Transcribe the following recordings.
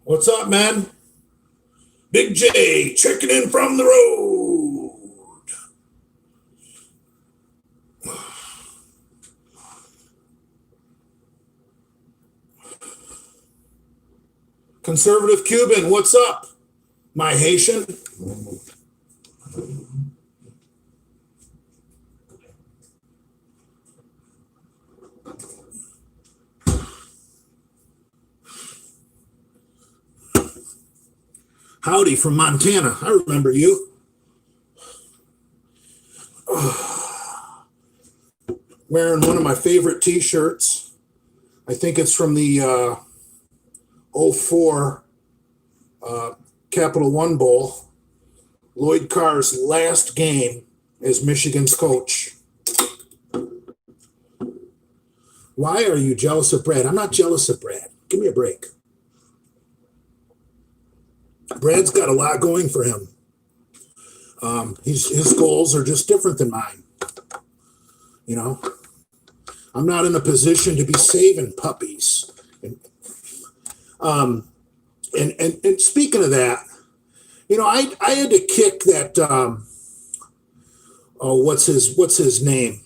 What's up, man? Big J checking in from the road. Conservative Cuban, what's up? My Haitian. Howdy from Montana. I remember you. Wearing one of my favorite t-shirts. I think it's from the '04 Capital One Bowl. Lloyd Carr's last game as Michigan's coach. Why are you jealous of Brad? I'm not jealous of Brad. Give me a break. Brad's got a lot going for him. His goals are just different than mine. You know, I'm not in a position to be saving puppies. And speaking of that, you know, I had to kick that. What's his name?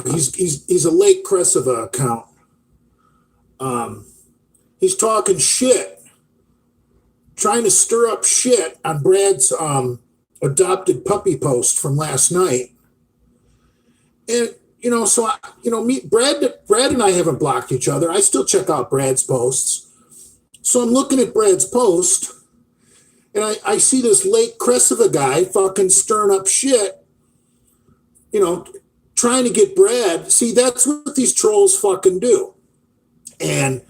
He's a Lake Cressida account. He's talking shit, trying to stir up shit on Brad's adopted puppy post from last night. And you know, so Brad and I haven't blocked each other. I still check out Brad's posts. So I'm looking at Brad's post, and I see this Lake Cressida guy fucking stirring up shit, you know, trying to get Brad. See, that's what these trolls fucking do. And,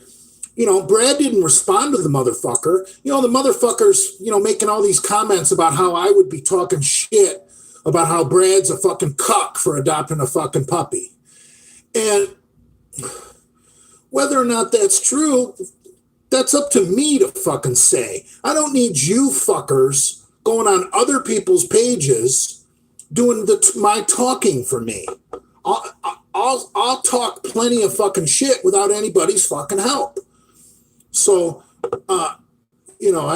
you know, Brad didn't respond to the motherfucker. You know, the motherfucker's, you know, making all these comments about how I would be talking shit about how Brad's a fucking cuck for adopting a fucking puppy. And whether or not that's true, that's up to me to fucking say. I don't need you fuckers going on other people's pages doing my talking for me. I'll talk plenty of fucking shit without anybody's fucking help. So, you know,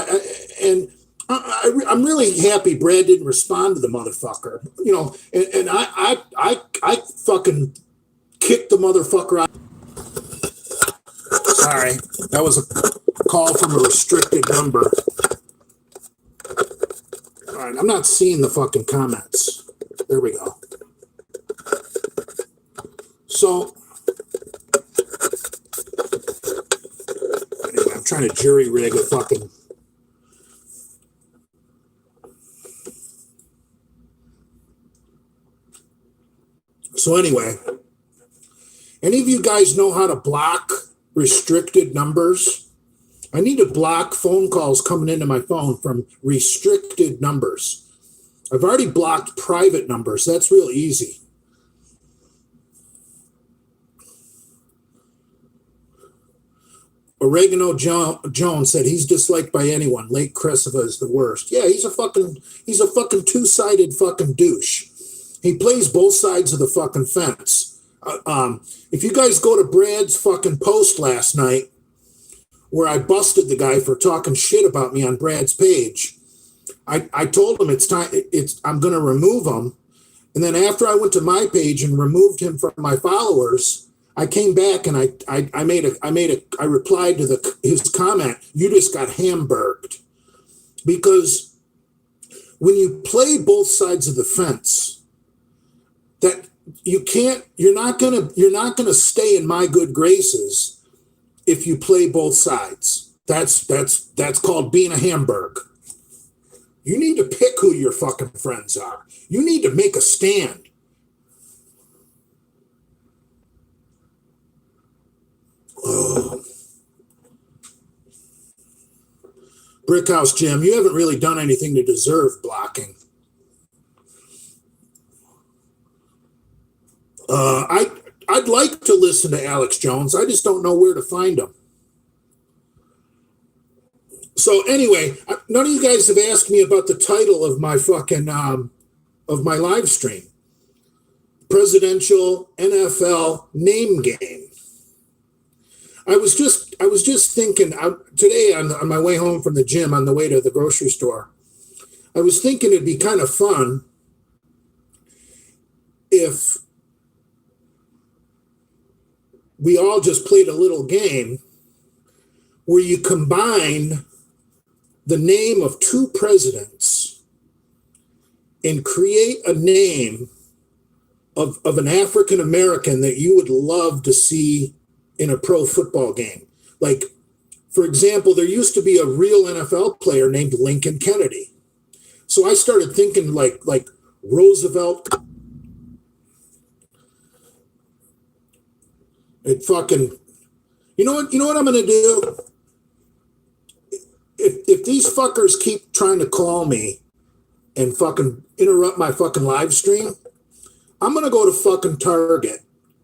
I'm really happy Brad didn't respond to the motherfucker. You know, and I fucking kicked the motherfucker out. Sorry, that was a call from a restricted number. All right, I'm not seeing the fucking comments. There we go. So, anyway, I'm trying to jury rig a fucking. So anyway, any of you guys know how to block restricted numbers? I need to block phone calls coming into my phone from restricted numbers. I've already blocked private numbers. That's real easy. Oregano Jones said he's disliked by anyone. Lake Cressida is the worst. Yeah, he's a fucking two-sided fucking douche. He plays both sides of the fucking fence. If you guys go to Brad's fucking post last night, where I busted the guy for talking shit about me on Brad's page, I told him it's time. I'm going to remove him. And then after I went to my page and removed him from my followers, I came back and I replied to his comment. You just got hamburged, because when you play both sides of the fence, that you're not gonna stay in my good graces if you play both sides. That's called being a Hamburg. You need to pick who your fucking friends are. You need to make a stand. Brickhouse Jim, you haven't really done anything to deserve blocking. I'd like to listen to Alex Jones. I just don't know where to find him. So anyway, none of you guys have asked me about the title of my fucking of my live stream. Presidential NFL Name Game. I was just thinking today on my way home from the gym on the way to the grocery store. I was thinking it'd be kind of fun if we all just played a little game where you combine the name of two presidents and create a name of an African American that you would love to see in a pro football game. Like, for example, there used to be a real NFL player named Lincoln Kennedy. So I started thinking like Roosevelt. It fucking, you know what I'm gonna do? If these fuckers keep trying to call me and fucking interrupt my fucking live stream, I'm gonna go to fucking Target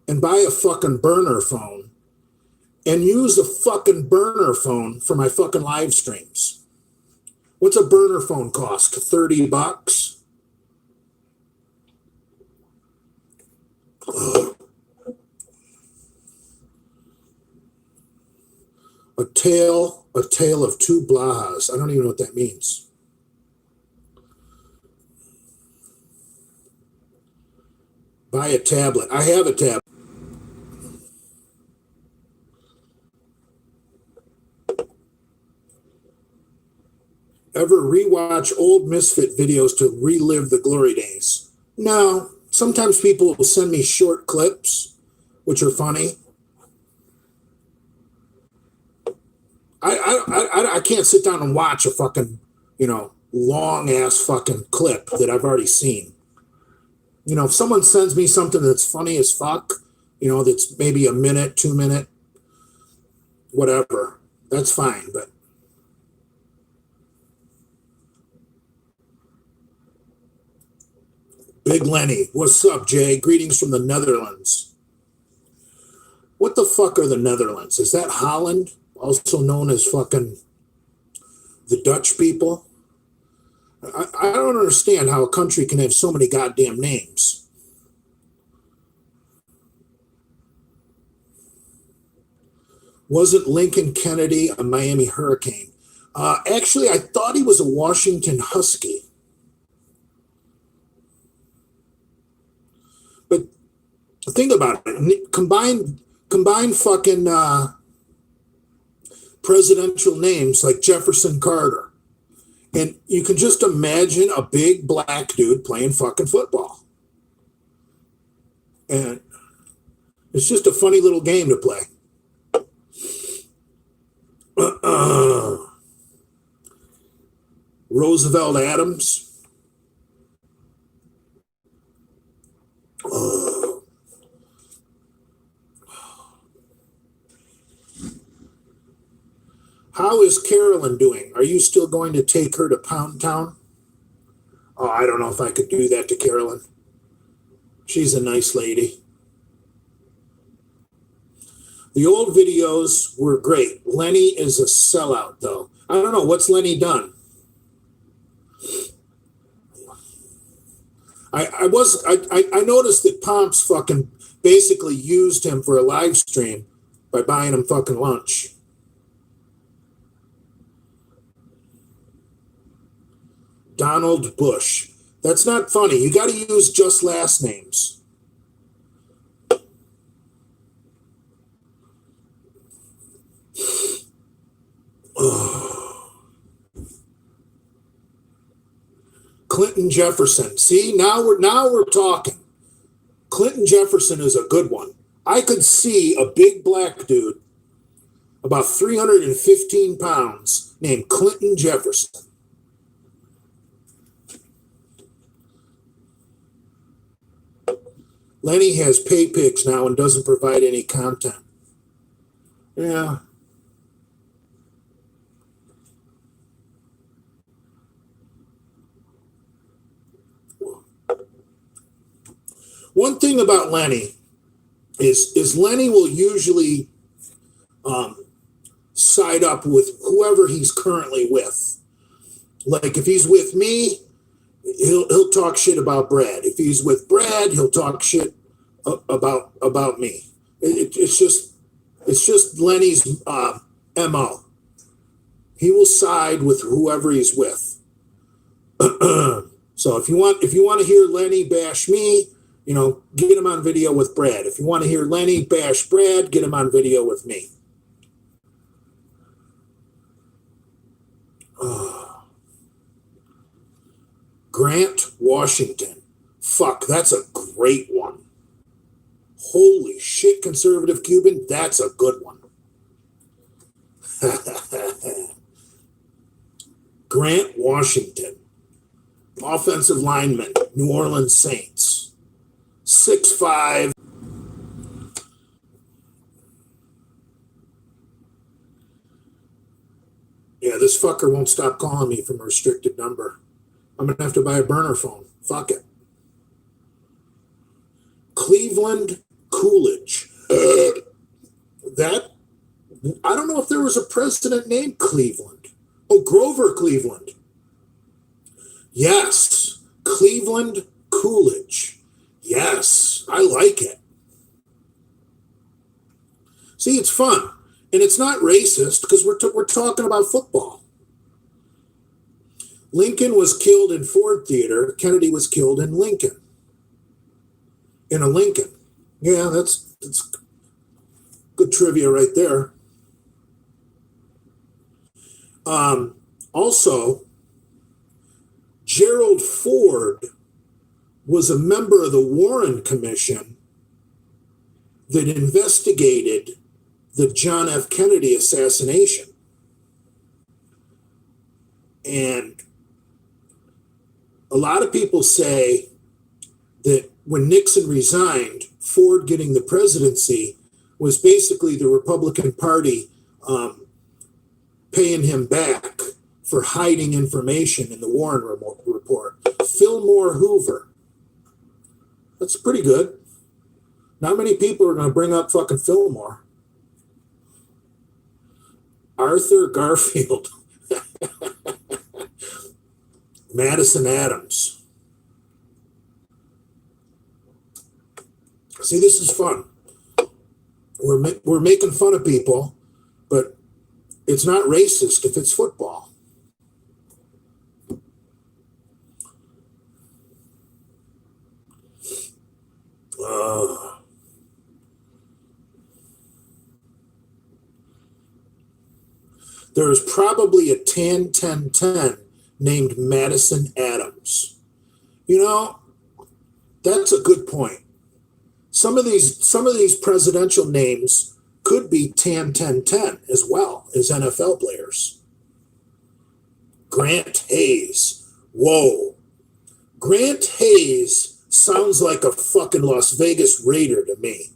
and buy a fucking burner phone and use a fucking burner phone for my fucking live streams. What's a burner phone cost? $30? Ugh. A tale of two Blahas. I don't even know what that means. Buy a tablet. I have a tablet. Ever rewatch old Misfit videos to relive the glory days? No. Sometimes people will send me short clips, which are funny. I can't sit down and watch a fucking, long ass fucking clip that I've already seen. If someone sends me something that's funny as fuck, that's maybe a minute, 2 minute, whatever, that's fine. But Big Lenny, what's up, Jay? Greetings from the Netherlands. What the fuck are the Netherlands? Is that Holland? Also known as fucking the Dutch people? I don't understand how a country can have so many goddamn names. Wasn't Lincoln Kennedy a Miami Hurricane? Actually, I thought he was a Washington Husky. But think about it. Combine fucking presidential names like Jefferson Carter. And you can just imagine a big black dude playing fucking football. And it's just a funny little game to play. Roosevelt Adams. How is Carolyn doing? Are you still going to take her to Pound Town? Oh, I don't know if I could do that to Carolyn. She's a nice lady. The old videos were great. Lenny is a sellout, though. I don't know. What's Lenny done? I noticed that Pomps fucking basically used him for a live stream by buying him fucking lunch. Donald Bush. That's not funny. You got to use just last names. Clinton Jefferson. See, now we're talking. Clinton Jefferson is a good one. I could see a big black dude, about 315 pounds, named Clinton Jefferson. Lenny has pay pigs now and doesn't provide any content. Yeah. One thing about Lenny is Lenny will usually side up with whoever he's currently with. Like if he's with me, he'll talk shit about Brad. If he's with Brad, he'll talk shit about me. It's just Lenny's MO. He will side with whoever he's with. So if you want to hear Lenny bash me, get him on video with Brad. If you want to hear Lenny bash Brad, get him on video with me. Grant Washington. Fuck, that's a great one. Holy shit, conservative Cuban, that's a good one. Grant Washington, offensive lineman, New Orleans Saints, 6'5". Yeah, this fucker won't stop calling me from a restricted number. I'm going to have to buy a burner phone. Fuck it. Cleveland Coolidge. I don't know if there was a president named Cleveland. Oh, Grover Cleveland. Yes. Cleveland Coolidge. Yes. I like it. See, it's fun. And it's not racist because we're talking about football. Lincoln was killed in Ford Theater. Kennedy was killed in Lincoln. In a Lincoln. Yeah, that's good trivia right there. Also, Gerald Ford was a member of the Warren Commission that investigated the John F. Kennedy assassination. And a lot of people say that when Nixon resigned, Ford getting the presidency was basically the Republican Party paying him back for hiding information in the Warren report. Fillmore Hoover. That's pretty good. Not many people are going to bring up fucking Fillmore. Arthur Garfield. Madison Adams. See, this is fun. We're making fun of people, but it's not racist if it's football. There's probably a 10-10-10 named Madison Adams. That's a good point. Some of these presidential names could be 10-10-10 as well as NFL players. Grant Hayes. Whoa. Grant Hayes sounds like a fucking Las Vegas Raider to me.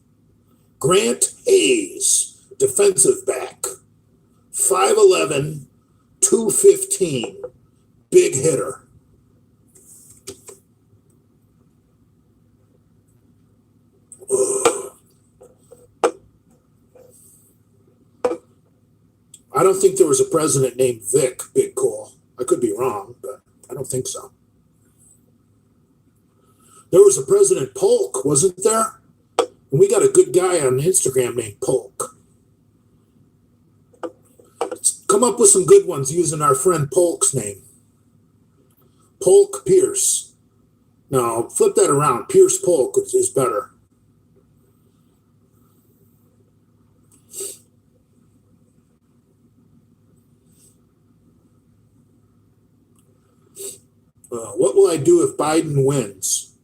Grant Hayes, defensive back. 5'11", 215, big hitter. I don't think there was a president named Vic Big Cole. I could be wrong, but I don't think so. There was a President Polk, wasn't there? And we got a good guy on Instagram named Polk. Let's come up with some good ones using our friend Polk's name. Polk Pierce. No, flip that around. Pierce Polk is better. What will I do if Biden wins?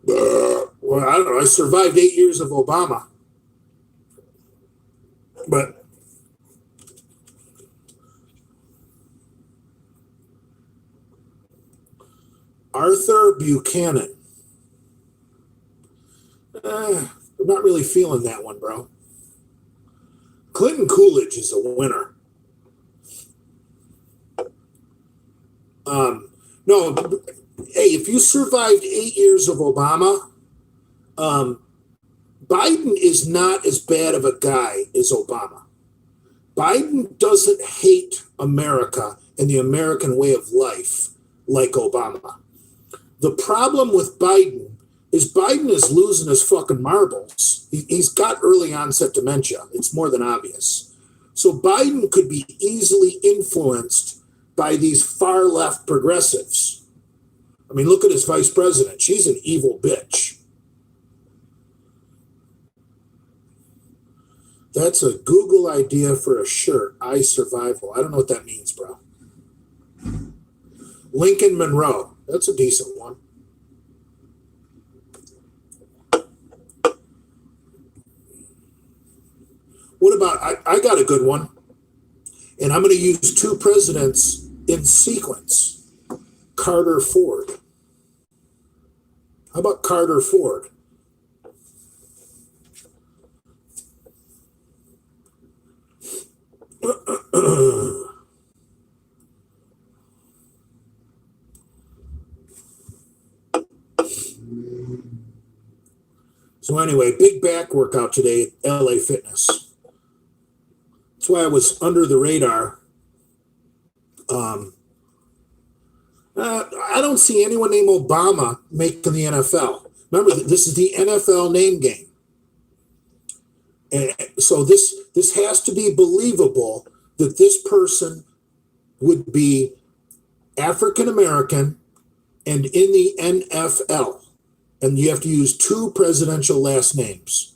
Well, I don't know. I survived 8 years of Obama. But Arthur Buchanan. I'm not really feeling that one, bro. Clinton Coolidge is a winner. No, hey, if you survived 8 years of Obama, Biden is not as bad of a guy as Obama. Biden doesn't hate America and the American way of life like Obama. The problem with Biden is losing his fucking marbles. He's got early onset dementia. It's more than obvious. So Biden could be easily influenced by these far left progressives. I mean, look at his vice president. She's an evil bitch. That's a Google idea for a shirt. iSurvival. I don't know what that means, bro. Lincoln Monroe. That's a decent one. What about, I got a good one. And I'm going to use two presidents in sequence. Carter Ford. How about Carter Ford? So anyway, big back workout today at LA Fitness. That's why I was under the radar. I don't see anyone named Obama making the NFL. Remember, this is the NFL name game. And so this has to be believable that this person would be African American and in the NFL. And you have to use two presidential last names.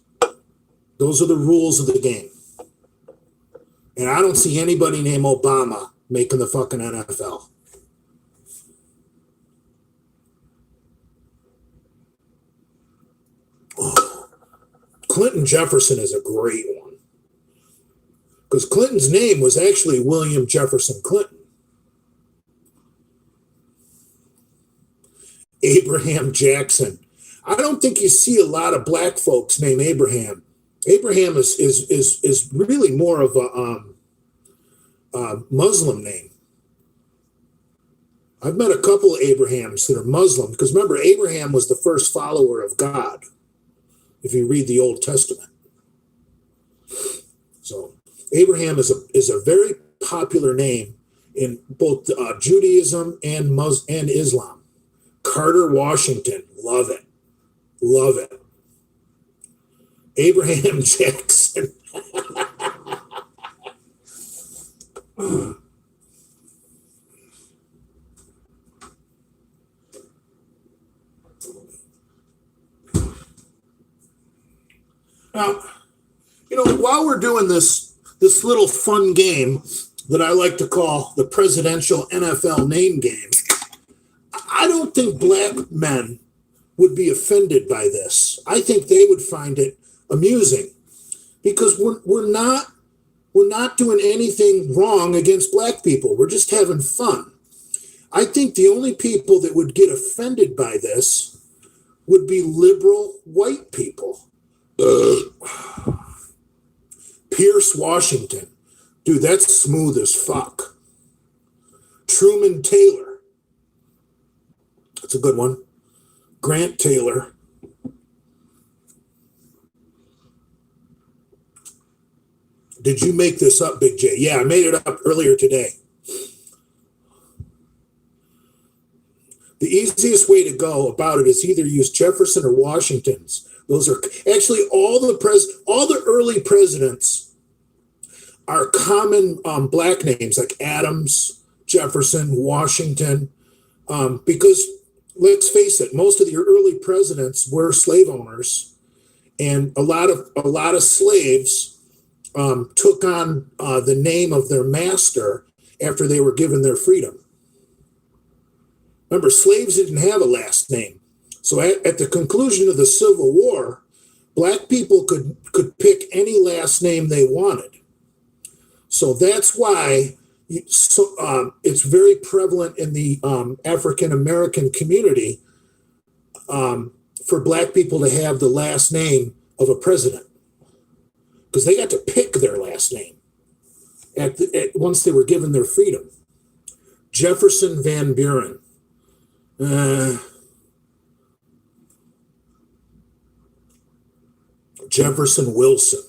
Those are the rules of the game. And I don't see anybody named Obama making the fucking NFL. Oh, Clinton Jefferson is a great one. Because Clinton's name was actually William Jefferson Clinton. Abraham Jackson. I don't think you see a lot of black folks named Abraham. Abraham is really more of a Muslim name. I've met a couple of Abrahams that are Muslim, because remember, Abraham was the first follower of God, if you read the Old Testament. So Abraham is a very popular name in both Judaism and Islam. Carter Washington, love it. Love it. Abraham Jackson. Now, while we're doing this little fun game that I like to call the presidential NFL name game, I don't think black men would be offended by this. I think they would find it amusing, because we're not doing anything wrong against black people. We're just having fun. I think the only people that would get offended by this would be liberal white people. Pierce Washington. Dude, that's smooth as fuck. Truman Taylor. That's a good one. Grant Taylor. Did you make this up, Big J? Yeah, I made it up earlier today. The easiest way to go about it is either use Jefferson or Washington's. Those are actually all the early presidents are common black names, like Adams, Jefferson, Washington, because let's face it, most of the early presidents were slave owners, and a lot of slaves took on the name of their master after they were given their freedom. Remember, slaves didn't have a last name. So at the conclusion of the Civil War, black people could pick any last name they wanted. So that's why it's very prevalent in the African American community for black people to have the last name of a president, because they got to pick their last name once they were given their freedom. Jefferson Van Buren. Jefferson Wilson.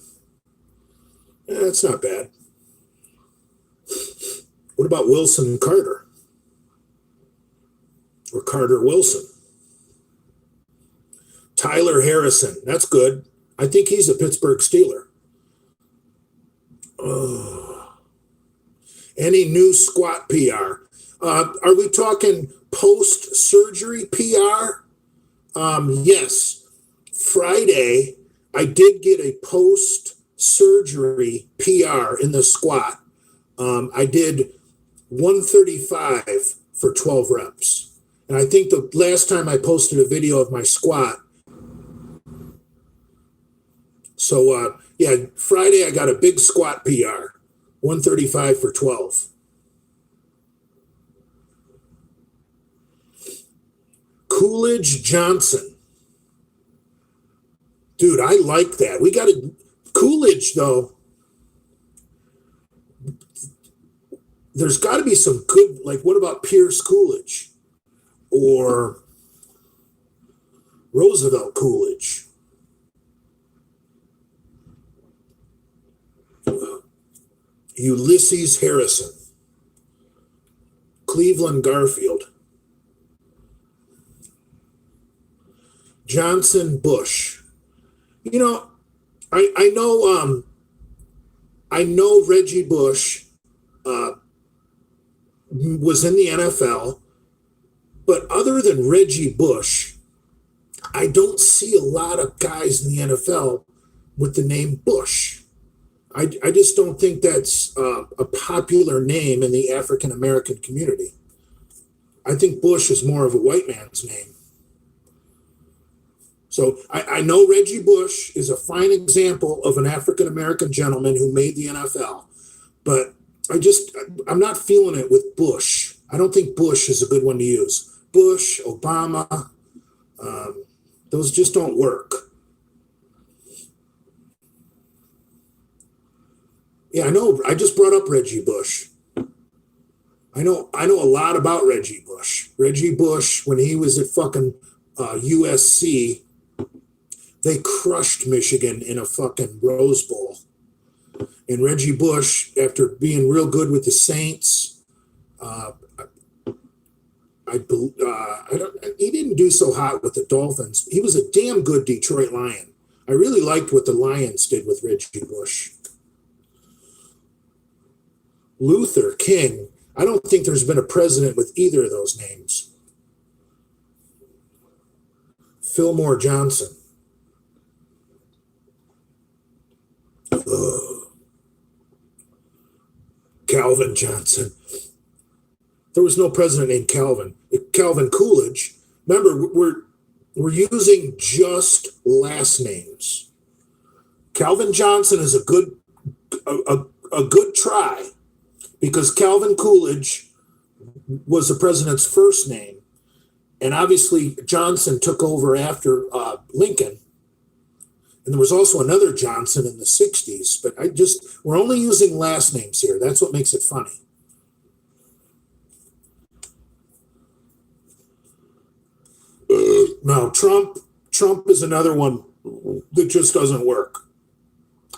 That's not bad. What about Wilson Carter? Or Carter Wilson? Tyler Harrison. That's good. I think he's a Pittsburgh Steeler. Any new squat PR? Are we talking post-surgery PR? Yes. Friday, I did get a post-surgery PR in the squat. I did 135 for 12 reps. And I think the last time I posted a video of my squat. So, yeah, Friday I got a big squat PR, 135 for 12. Coolidge Johnson. Dude, I like that. We got to, Coolidge though, there's got to be some good, like what about Pierce Coolidge or Roosevelt Coolidge? Ulysses Harrison, Cleveland Garfield, Johnson Bush. You know, I know Reggie Bush was in the NFL, but other than Reggie Bush, I don't see a lot of guys in the NFL with the name Bush. I just don't think that's a popular name in the African American community. I think Bush is more of a white man's name. So I know Reggie Bush is a fine example of an African American gentleman who made the NFL, but I'm not feeling it with Bush. I don't think Bush is a good one to use. Bush, Obama, those just don't work. Yeah, I know. I just brought up Reggie Bush. I know a lot about Reggie Bush. Reggie Bush, when he was at fucking USC, they crushed Michigan in a fucking Rose Bowl. And Reggie Bush, after being real good with the Saints, he didn't do so hot with the Dolphins. He was a damn good Detroit Lion. I really liked what the Lions did with Reggie Bush. Luther King. I don't think there's been a president with either of those names. Fillmore Johnson. Calvin Johnson. There was no president named Calvin. Calvin Coolidge. Remember, we're using just last names. Calvin Johnson is a good try, because Calvin Coolidge was the president's first name. And obviously Johnson took over after Lincoln. And there was also another Johnson in the 60s. But we're only using last names here. That's what makes it funny. Now, Trump is another one that just doesn't work.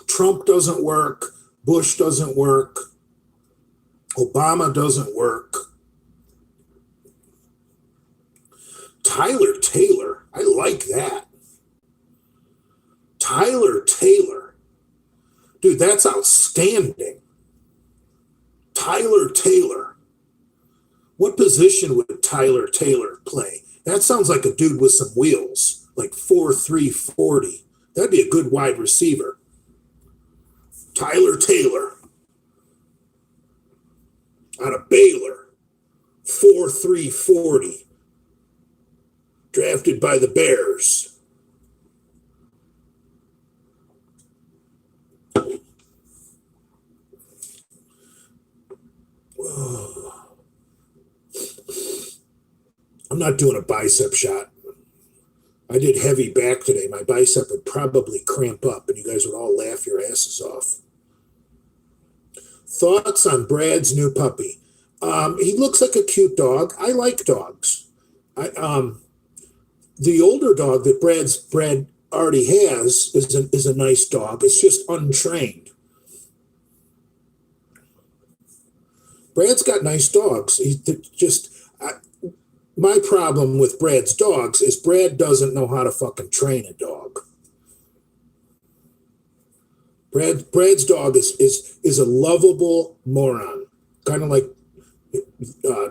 Trump doesn't work. Bush doesn't work. Obama doesn't work. Tyler Taylor. I like that. Tyler Taylor. Dude, that's outstanding. Tyler Taylor. What position would Tyler Taylor play? That sounds like a dude with some wheels, like 4'3", 40. That'd be a good wide receiver. Tyler Taylor. Out of Baylor. 4'3", 40. Drafted by the Bears. I'm not doing a bicep shot. I did heavy back today. My bicep would probably cramp up and you guys would all laugh your asses off. Thoughts on Brad's new puppy? He looks like a cute dog. I like dogs. The older dog that Brad already has is a nice dog. It's just untrained. Brad's got nice dogs. My problem with Brad's dogs is Brad doesn't know how to fucking train a dog. Brad's dog is a lovable moron, kind of like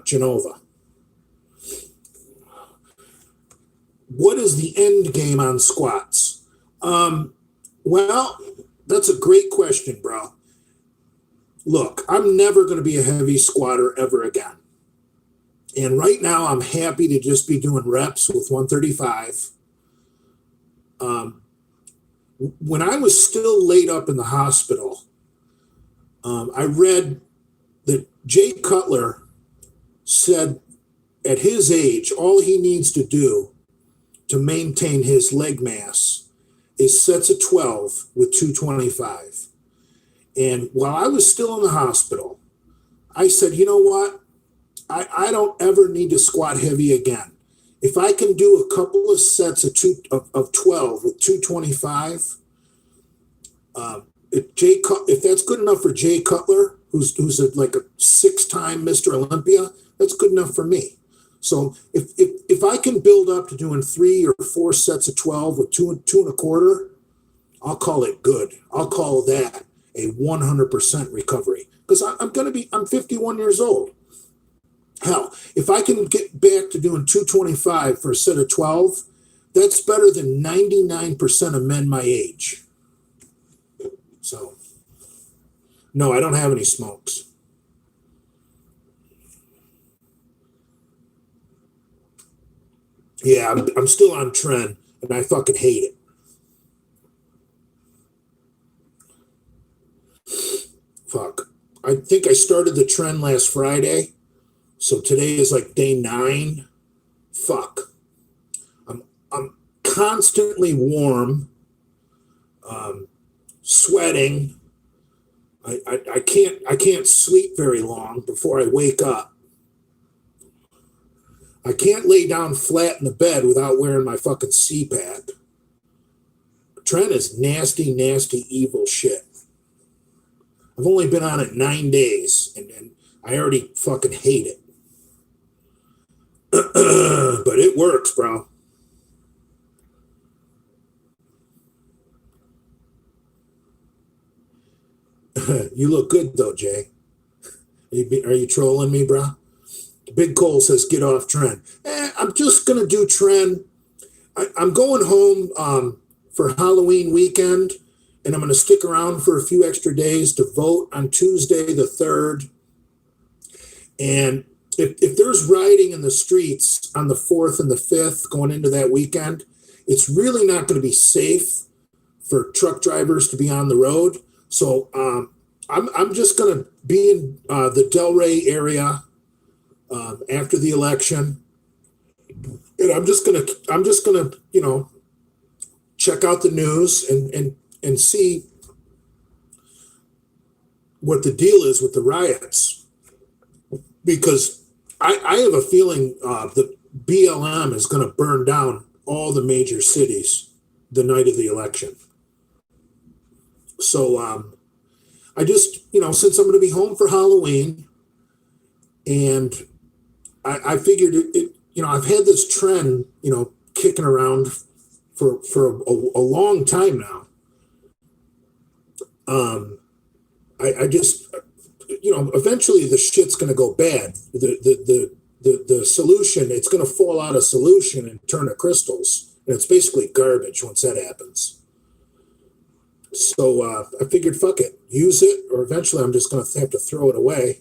Genova. What is the end game on squats? Well, that's a great question, bro. Look, I'm never going to be a heavy squatter ever again. And right now, I'm happy to just be doing reps with 135. When I was still laid up in the hospital, I read that Jay Cutler said at his age, all he needs to do to maintain his leg mass is sets of 12 with 225. And while I was still in the hospital, I said, you know what? I don't ever need to squat heavy again. If I can do a couple of sets of 12 with 225, if that's good enough for Jay Cutler, who's like a 6-time Mr. Olympia, that's good enough for me. So if I can build up to doing 3 or 4 sets of 12 with 2 1/4, I'll call it good. I'll call that a 100% recovery, because I'm 51 years old. Hell, if I can get back to doing 225 for a set of 12, that's better than 99% of men my age. So, no, I don't have any smokes. Yeah, I'm still on trend, and I fucking hate it. Fuck. I think I started the trend last Friday. So today is like day 9. Fuck. I'm constantly warm, sweating. I can't sleep very long before I wake up. I can't lay down flat in the bed without wearing my fucking CPAP. Tren is nasty, nasty, evil shit. I've only been on it 9 days, and I already fucking hate it. But it works, bro. You look good, though, Jay. Are you trolling me, bro? Big Cole says, get off Tren. I'm just going to do Tren. I'm going home for Halloween weekend, and I'm going to stick around for a few extra days to vote on Tuesday the 3rd. And if there's rioting in the streets on the 4th and the 5th going into that weekend, it's really not going to be safe for truck drivers to be on the road. So I'm just going to be in the Delray area after the election, and I'm just gonna check out the news and see what the deal is with the riots, because I have a feeling that BLM is going to burn down all the major cities the night of the election. So I just, since I'm going to be home for Halloween, and I figured I've had this trend, kicking around for a long time now. I just, eventually the shit's going to go bad. The solution, it's going to fall out of solution and turn to crystals. And it's basically garbage once that happens. So I figured, fuck it, use it, or eventually I'm just going to have to throw it away.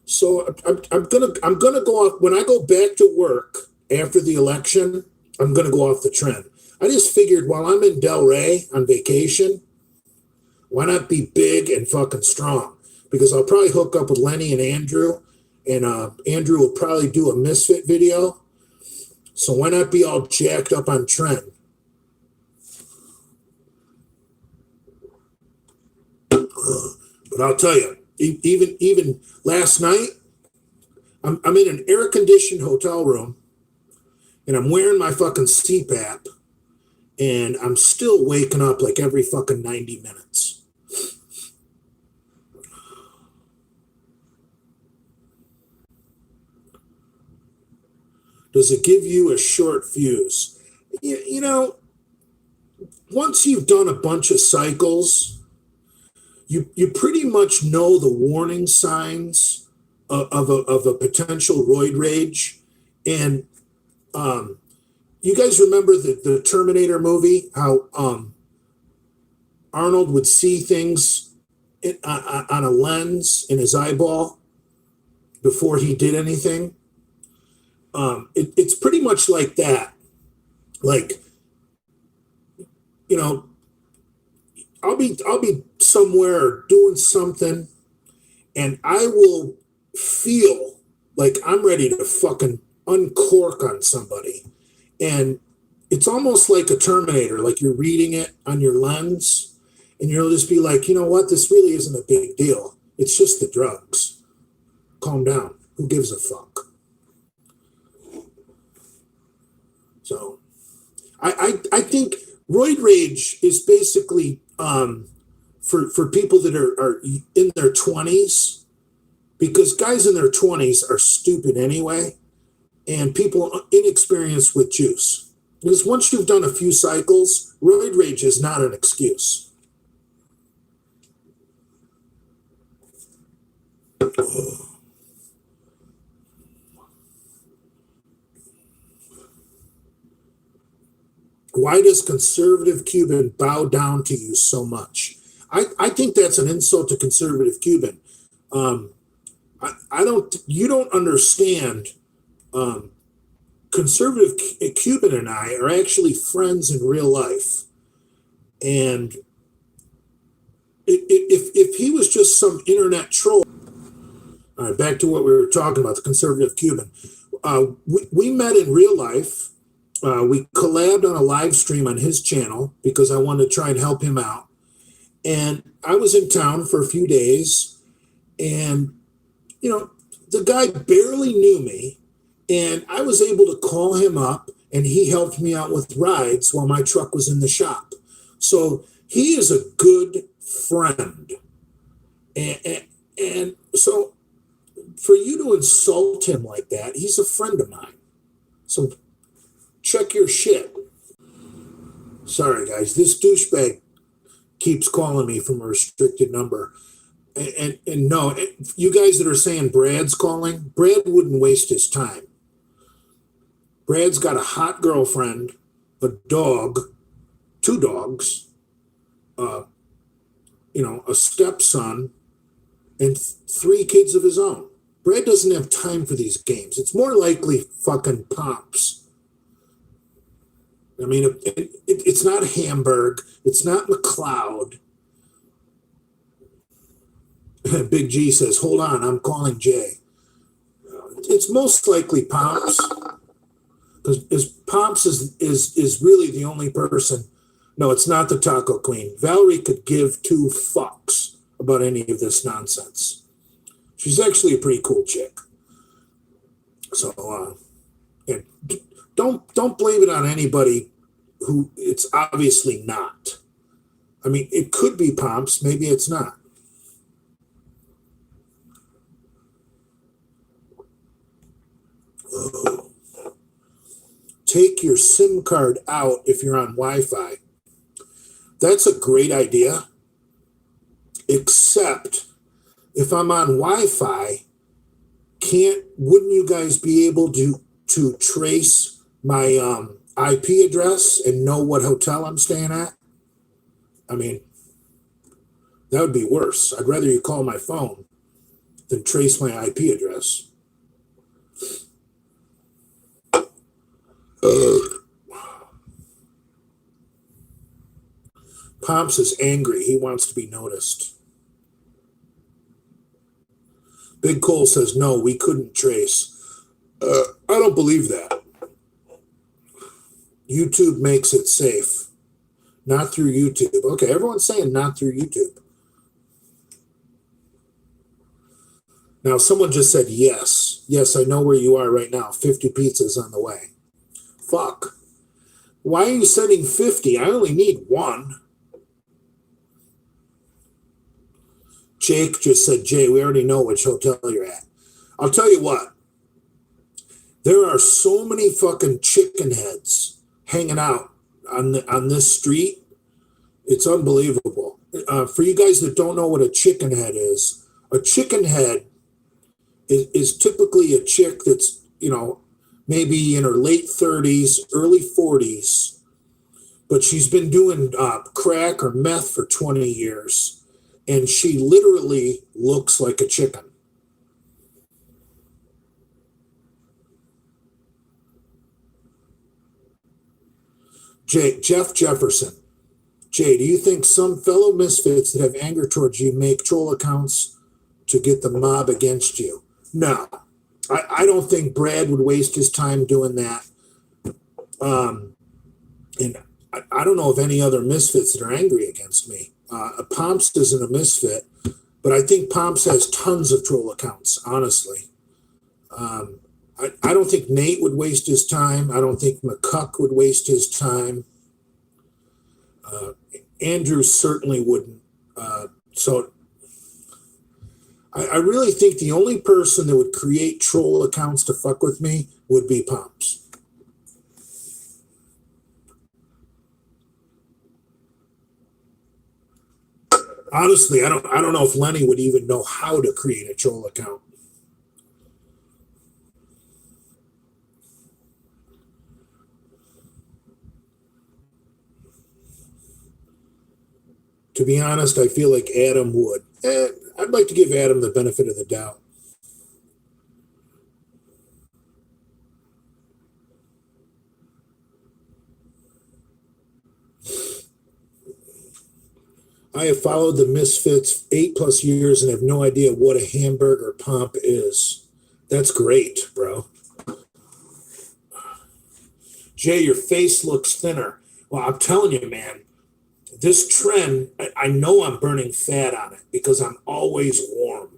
So I'm gonna go off when I go back to work after the election. I'm gonna go off the trend. I just figured while I'm in Delray on vacation, why not be big and fucking strong? Because I'll probably hook up with Lenny and Andrew, and Andrew will probably do a Misfit video. So why not be all jacked up on trend? But I'll tell you, even last night, I'm in an air-conditioned hotel room, and I'm wearing my fucking CPAP, and I'm still waking up like every fucking 90 minutes. Does it give you a short fuse? You know, once you've done a bunch of cycles, you pretty much know the warning signs of a potential roid rage. And you guys remember the Terminator movie, how Arnold would see things on a lens in his eyeball before he did anything? It's pretty much like that. Like, you know, I'll be somewhere doing something, and I will feel like I'm ready to fucking uncork on somebody. And it's almost like a Terminator, like you're reading it on your lens, and you'll just be like, you know what, this really isn't a big deal. It's just the drugs. Calm down. Who gives a fuck? So I think roid rage is basically for people that are in their 20s, because guys in their 20s are stupid anyway, and people inexperienced with juice. Because once you've done a few cycles, roid rage is not an excuse. Why does conservative Cuban bow down to you so much? I think that's an insult to conservative Cuban. You don't understand. Conservative Cuban and I are actually friends in real life. And if he was just some internet troll. All right, back to what we were talking about, the conservative Cuban. We met in real life. We collabed on a live stream on his channel because I wanted to try and help him out. And I was in town for a few days, and, you know, the guy barely knew me, and I was able to call him up, and he helped me out with rides while my truck was in the shop. So he is a good friend. And so for you to insult him like that, he's a friend of mine. So check your shit. Sorry, guys. This douchebag keeps calling me from a restricted number. And no, you guys that are saying Brad's calling, Brad wouldn't waste his time. Brad's got a hot girlfriend, a dog, 2 dogs, a stepson, and 3 kids of his own. Brad doesn't have time for these games. It's more likely fucking Pops. I mean, it's not Hamburg. It's not McLeod. Big G says, hold on, I'm calling Jay. It's most likely Pops. Because Pops is really the only person. No, it's not the Taco Queen. Valerie could give 2 fucks about any of this nonsense. She's actually a pretty cool chick. So, yeah, don't blame it on anybody who it's obviously not. I mean, it could be Pops, maybe it's not. Oh. Take your SIM card out if you're on Wi-Fi. That's a great idea. Except if I'm on Wi-Fi, wouldn't you guys be able to trace my IP address and know what hotel I'm staying at? I mean, that would be worse. I'd rather you call my phone than trace my IP address. Pops is angry. He wants to be noticed. Big Cole says, no, we couldn't trace. I don't believe that. YouTube makes it safe. Not through YouTube. Okay, everyone's saying not through YouTube. Now, someone just said yes. Yes, I know where you are right now. 50 pizzas on the way. Fuck. Why are you sending 50? I only need one. Jake just said, Jay, we already know which hotel you're at. I'll tell you what. There are so many fucking chicken heads hanging out on this street. It's unbelievable. For you guys that don't know what a chicken head is, a chicken head is typically a chick that's, maybe in her late 30s, early 40s, but she's been doing crack or meth for 20 years, and she literally looks like a chicken. Jeff Jefferson. Jay, do you think some fellow misfits that have anger towards you make troll accounts to get the mob against you? No. I don't think Brad would waste his time doing that. And I don't know of any other misfits that are angry against me. Pomps isn't a misfit, but I think Pomps has tons of troll accounts, honestly. I don't think Nate would waste his time. I don't think McCuck would waste his time. Andrew certainly wouldn't. So I really think the only person that would create troll accounts to fuck with me would be Pomps. Honestly, I don't know if Lenny would even know how to create a troll account. To be honest, I feel like Adam would. I'd like to give Adam the benefit of the doubt. I have followed the Misfits 8+ years and have no idea what a hamburger pomp is. That's great, bro. Jay, your face looks thinner. Well, I'm telling you, man, this trend, I know I'm burning fat on it because I'm always warm.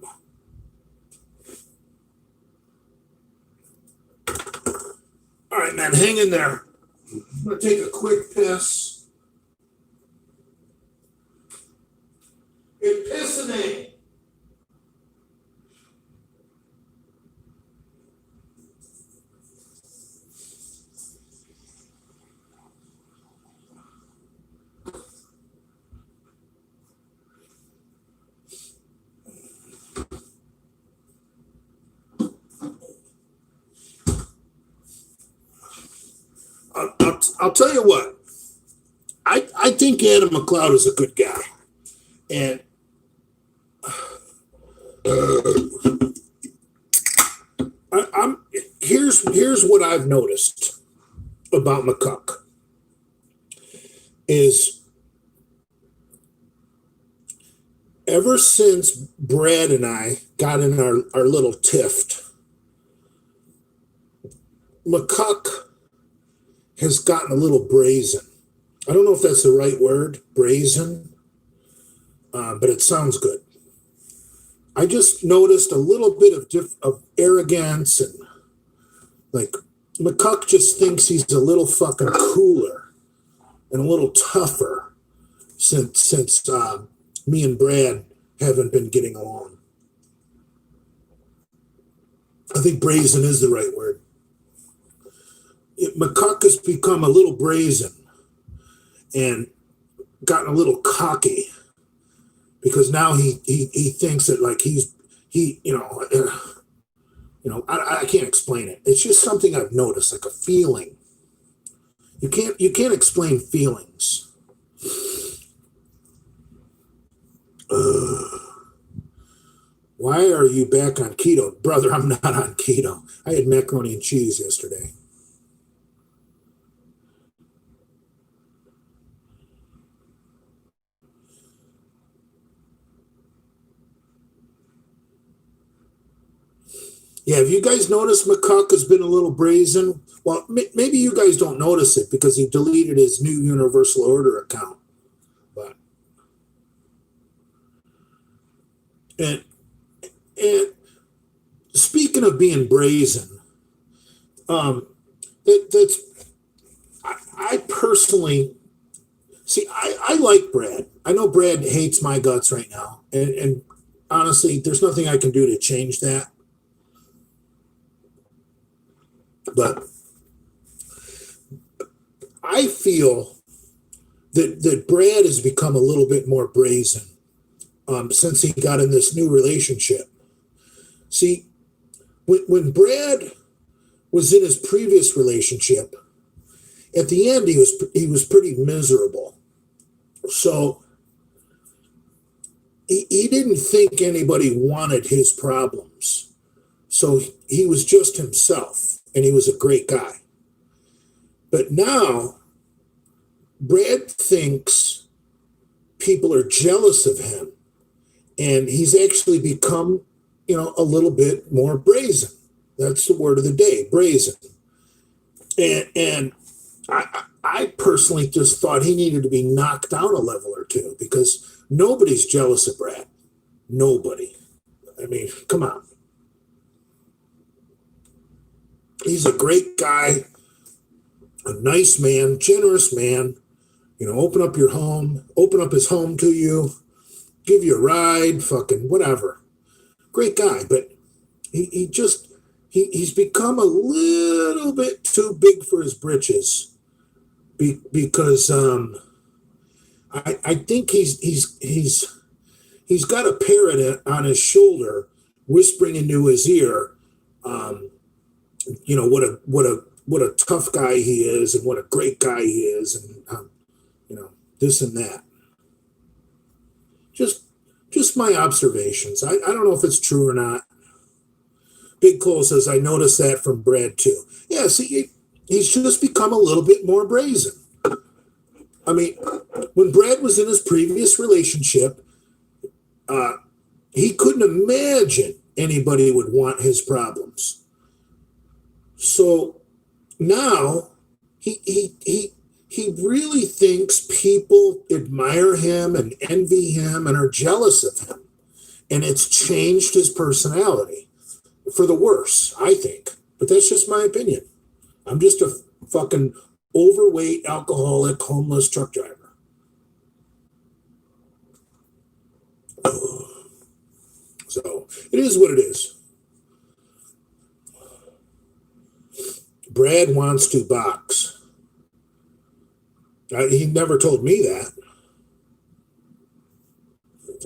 All right, man, hang in there. I'm going to take a quick piss. It's pissing. I'll tell you what. I think Adam McLeod is a good guy, and here's what I've noticed about McCuck is ever since Brad and I got in our little tiff, McCuck has gotten a little brazen. I don't know if that's the right word, brazen, but it sounds good. I just noticed a little bit of arrogance, and like McCuck just thinks he's a little fucking cooler and a little tougher since me and Brad haven't been getting along. I think brazen is the right word. McCuck has become a little brazen and gotten a little cocky because now he thinks that like I can't explain it. It's just something I've noticed, like a feeling. You can't explain feelings. Why are you back on keto? Brother, I'm not on keto. I had macaroni and cheese yesterday. Yeah, have you guys noticed McCuck has been a little brazen? Well, maybe you guys don't notice it because he deleted his new Universal Order account. But and speaking of being brazen, I personally, see, I like Brad. I know Brad hates my guts right now. And honestly, there's nothing I can do to change that. But I feel that Brad has become a little bit more brazen since he got in this new relationship. See, when Brad was in his previous relationship, at the end he was pretty miserable. So he didn't think anybody wanted his problems. So he was just himself, and he was a great guy. But now Brad thinks people are jealous of him, and he's actually become, a little bit more brazen. That's the word of the day, brazen. And I personally just thought he needed to be knocked down a level or two, because nobody's jealous of Brad. Nobody. I mean, come on. He's a great guy, a nice man, generous man. Open up your home, open up his home to you, give you a ride, fucking whatever. Great guy, but he's become a little bit too big for his britches, because I think he's got a parrot on his shoulder whispering into his ear, what a tough guy he is, and what a great guy he is, and this and that. Just my observations. I don't know if it's true or not. Big Cole says, I noticed that from Brad too. Yeah, see, he's just become a little bit more brazen. I mean, when Brad was in his previous relationship, he couldn't imagine anybody would want his problems. So now he really thinks people admire him and envy him and are jealous of him. And it's changed his personality for the worse, I think. But that's just my opinion. I'm just a fucking overweight, alcoholic, homeless truck driver. So it is what it is. Brad wants to box. He never told me that.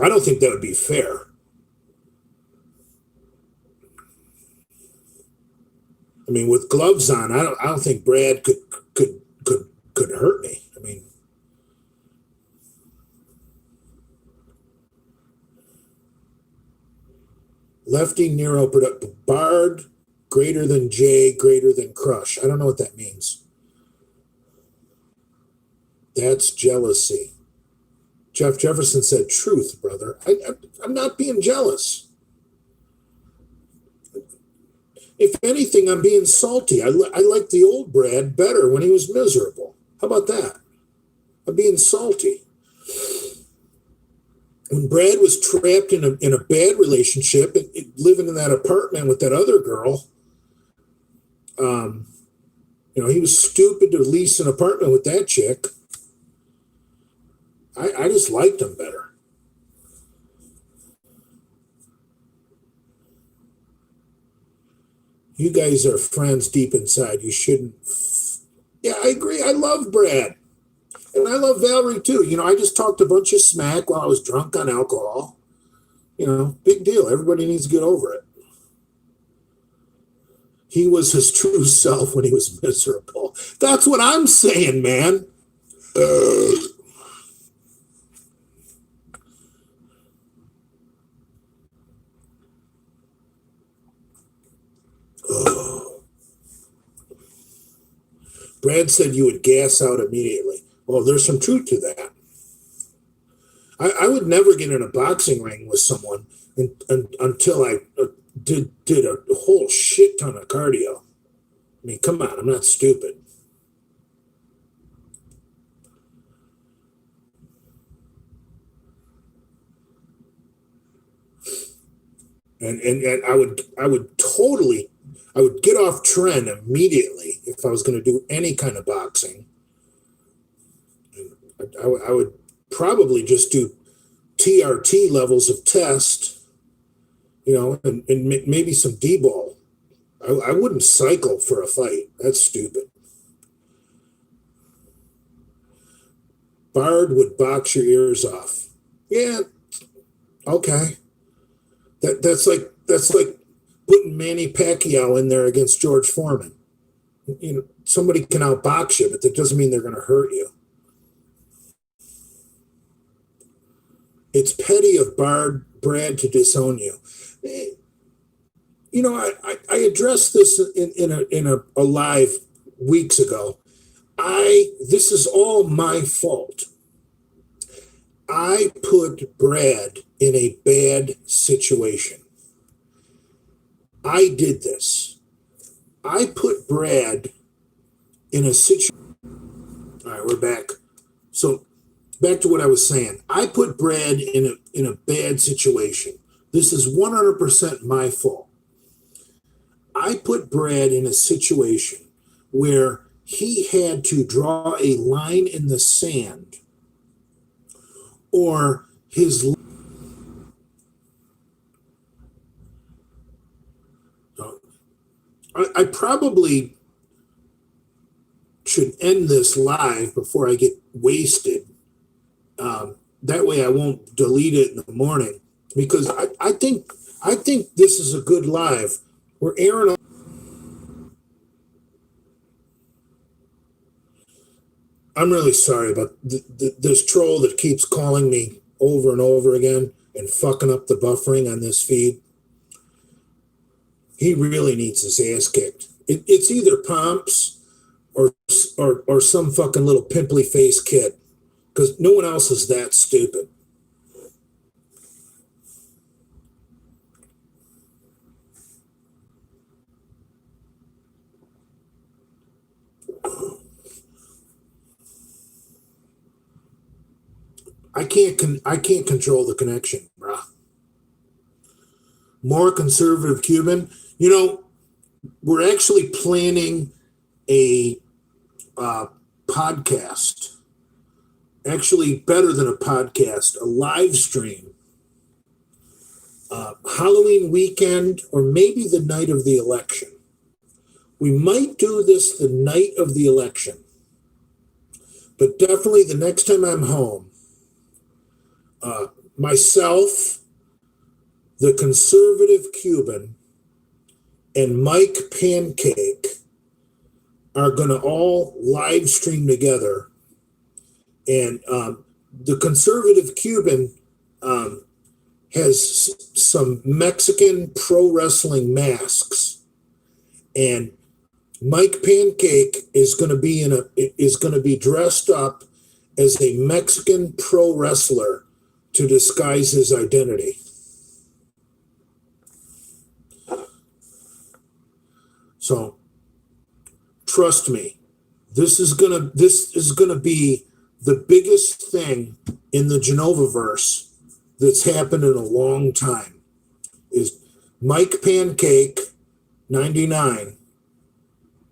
I don't think that would be fair. I mean, with gloves on, I don't think Brad could hurt me. I mean, Lefty Nero product Bard greater than J greater than Crush. I don't know what that means. That's jealousy. Jeff Jefferson said, truth, brother. I'm not being jealous. If anything, I'm being salty. I like the old Brad better when he was miserable. How about that? I'm being salty. When Brad was trapped in a bad relationship, living in that apartment with that other girl, he was stupid to lease an apartment with that chick. I just liked him better. You guys are friends deep inside. You shouldn't. Yeah, I agree. I love Brad. And I love Valerie too. I just talked a bunch of smack while I was drunk on alcohol. Big deal. Everybody needs to get over it. He was his true self when he was miserable. That's what I'm saying, man. Brad said you would gas out immediately. Well, there's some truth to that. I would never get in a boxing ring with someone until I did a whole shit ton of cardio. I mean, come on, I'm not stupid. And I would get off trend immediately if I was going to do any kind of boxing. I would probably just do TRT levels of test, and maybe some D-ball. I wouldn't cycle for a fight. That's stupid. Bard would box your ears off. Yeah, okay. That's like putting Manny Pacquiao in there against George Foreman. Somebody can outbox you, but that doesn't mean they're going to hurt you. It's petty of Brad to disown you. I addressed this in a live weeks ago. This is all my fault. I put Brad in a bad situation. I did this. I put Brad in a situation. All right, we're back. So back to what I was saying. I put Brad in a bad situation. This is 100% my fault. I put Brad in a situation where he had to draw a line in the sand, or his I probably should end this live before I get wasted. That way I won't delete it in the morning, because I think this is a good live. We're airing. I'm really sorry about this troll that keeps calling me over and over again and fucking up the buffering on this feed. He really needs his ass kicked. It's either Pomps or some fucking little pimply faced kid, because no one else is that stupid. I can't control the connection, bruh. More conservative Cuban. We're actually planning a podcast. Actually, better than a podcast, a live stream. Halloween weekend, or maybe the night of the election. We might do this the night of the election, but definitely the next time I'm home. Myself, the conservative Cuban, and Mike Pancake are going to all live stream together. And the conservative Cuban has some Mexican pro wrestling masks, and Mike Pancake is going to be dressed up as a Mexican pro wrestler to disguise his identity. So trust me, this is gonna be the biggest thing in the Genovaverse that's happened in a long time. Is Mike Pancake 99,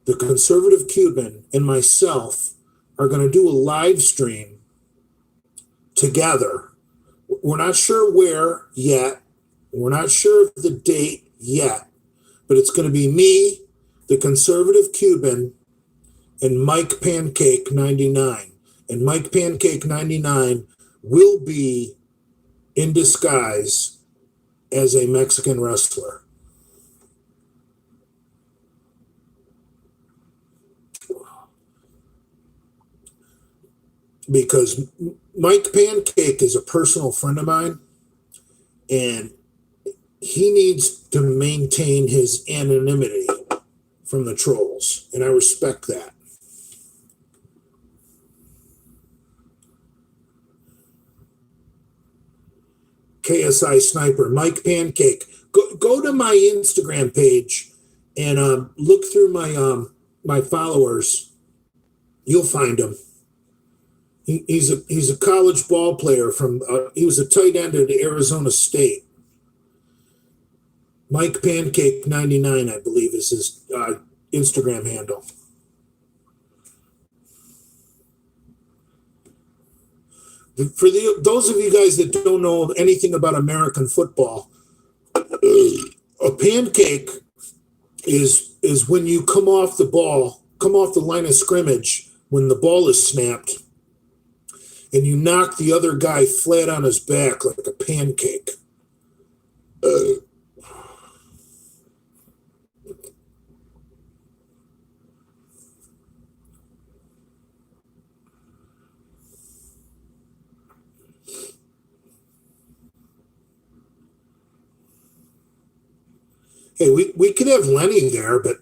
the conservative Cuban, and myself are going to do a live stream together. We're not sure where yet. We're not sure of the date yet, but it's going to be me, the conservative Cuban, and Mike Pancake 99. And Mike Pancake 99 will be in disguise as a Mexican wrestler. Because Mike Pancake is a personal friend of mine, and he needs to maintain his anonymity from the trolls, and I respect that. KSI Sniper, Mike Pancake. Go to my Instagram page and look through my followers. You'll find him. He's a college ball player he was a tight end at Arizona State. Mike Pancake 99, I believe, is his Instagram handle. Those of you guys that don't know anything about American football, a pancake is when you come off the line of scrimmage when the ball is snapped, and you knock the other guy flat on his back like a pancake. Hey, we could have Lenny there, but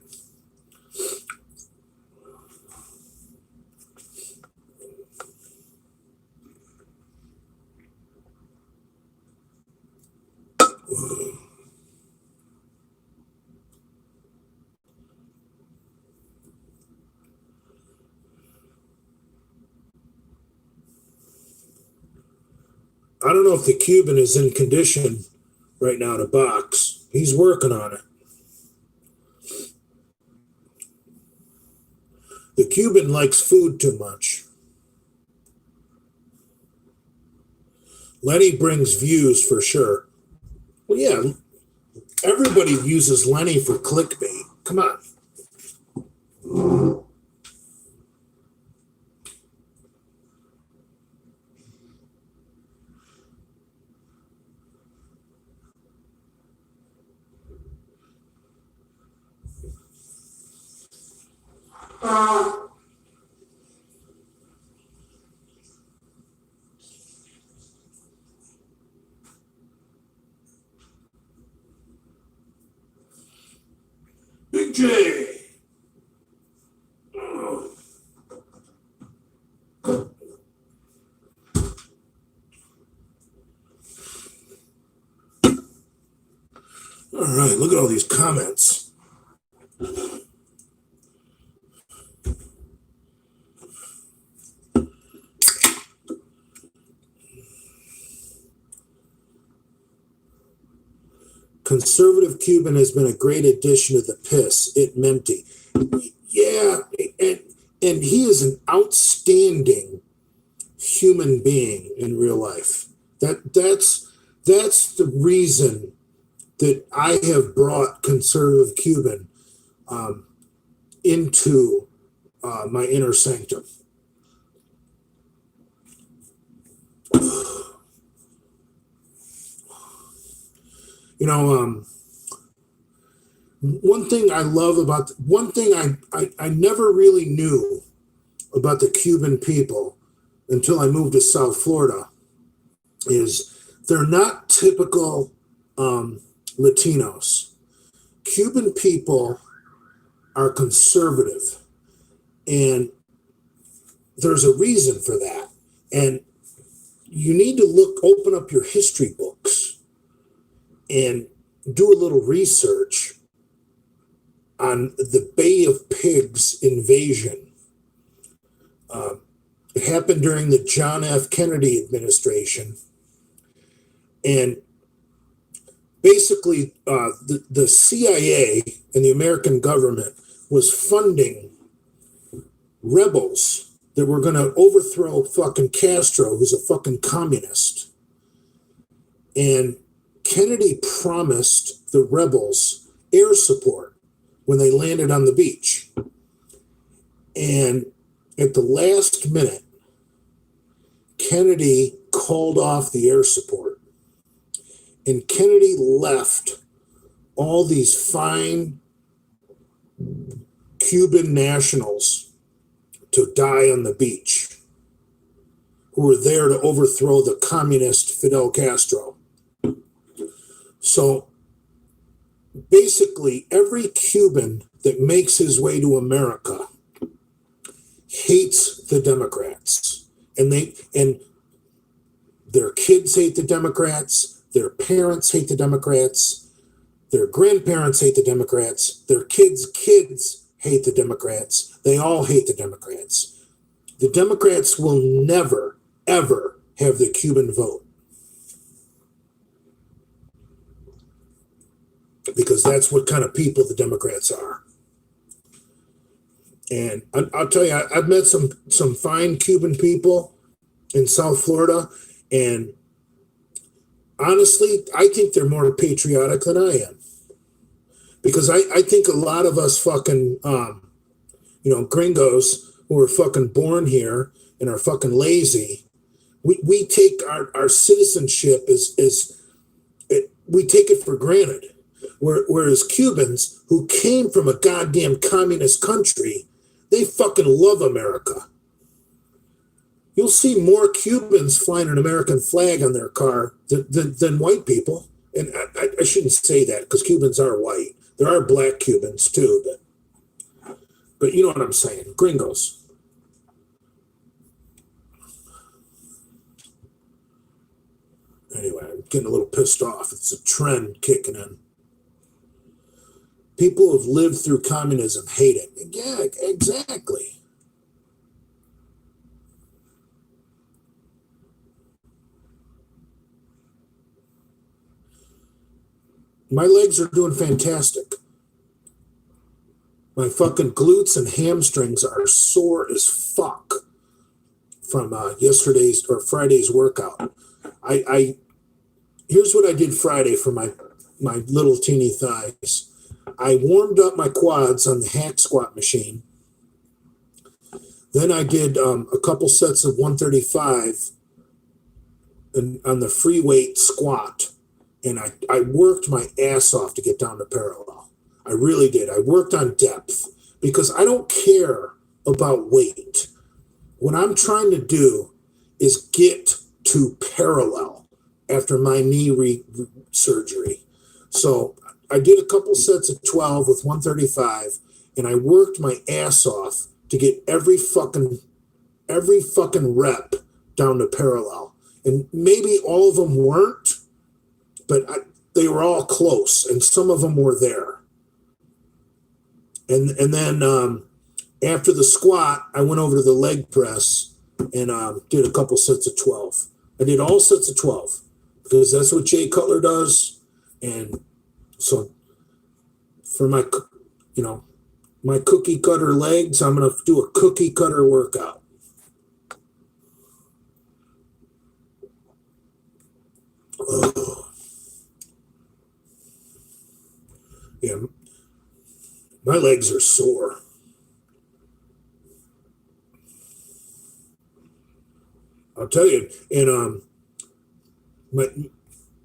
I don't know if the Cuban is in condition right now to box. He's working on it. The Cuban likes food too much. Lenny brings views for sure. Well, yeah, everybody uses Lenny for clickbait. Come on. Big J. All right, look at all these comments. Conservative Cuban has been a great addition to the piss. It Menti. Yeah, and he is an outstanding human being in real life. That's the reason that I have brought conservative Cuban into my inner sanctum. You know, one thing I never really knew about the Cuban people until I moved to South Florida is they're not typical Latinos. Cuban people are conservative, and there's a reason for that. And you need to open up your history books and do a little research on the Bay of Pigs invasion. It happened during the John F. Kennedy administration. And basically, the CIA and the American government was funding rebels that were going to overthrow fucking Castro, who's a fucking communist. And Kennedy promised the rebels air support when they landed on the beach. And at the last minute, Kennedy called off the air support. And Kennedy left all these fine Cuban nationals to die on the beach, who were there to overthrow the communist Fidel Castro. So basically, every Cuban that makes his way to America hates the Democrats. And their kids hate the Democrats, their parents hate the Democrats, their grandparents hate the Democrats, their kids' kids hate the Democrats. They all hate the Democrats. The Democrats will never, ever have the Cuban vote, because that's what kind of people the Democrats are. And I'll tell you, I've met some fine Cuban people, in South Florida, and honestly, I think they're more patriotic than I am. Because I think a lot of us fucking, gringos who are fucking born here and are fucking lazy, we take our citizenship we take it for granted. Whereas Cubans who came from a goddamn communist country, they fucking love America. You'll see more Cubans flying an American flag on their car than white people. And I shouldn't say that because Cubans are white. There are black Cubans too, but you know what I'm saying. Gringos. Anyway, I'm getting a little pissed off. It's a trend kicking in. People who've lived through communism hate it. Yeah, exactly. My legs are doing fantastic. My fucking glutes and hamstrings are sore as fuck from yesterday's or Friday's workout. I here's what I did Friday for my little teeny thighs. I warmed up my quads on the hack squat machine. Then I did a couple sets of 135 on the free weight squat. And I worked my ass off to get down to parallel. I really did. I worked on depth because I don't care about weight. What I'm trying to do is get to parallel after my knee surgery. So I did a couple sets of 12 with 135, and I worked my ass off to get every fucking rep down to parallel. And maybe all of them weren't, but they were all close, and some of them were there. And then after the squat, I went over to the leg press and did a couple sets of 12. I did all sets of 12 because that's what Jay Cutler does. And so for my cookie cutter legs, I'm going to do a cookie cutter workout. Oh. Yeah, my legs are sore. I'll tell you, and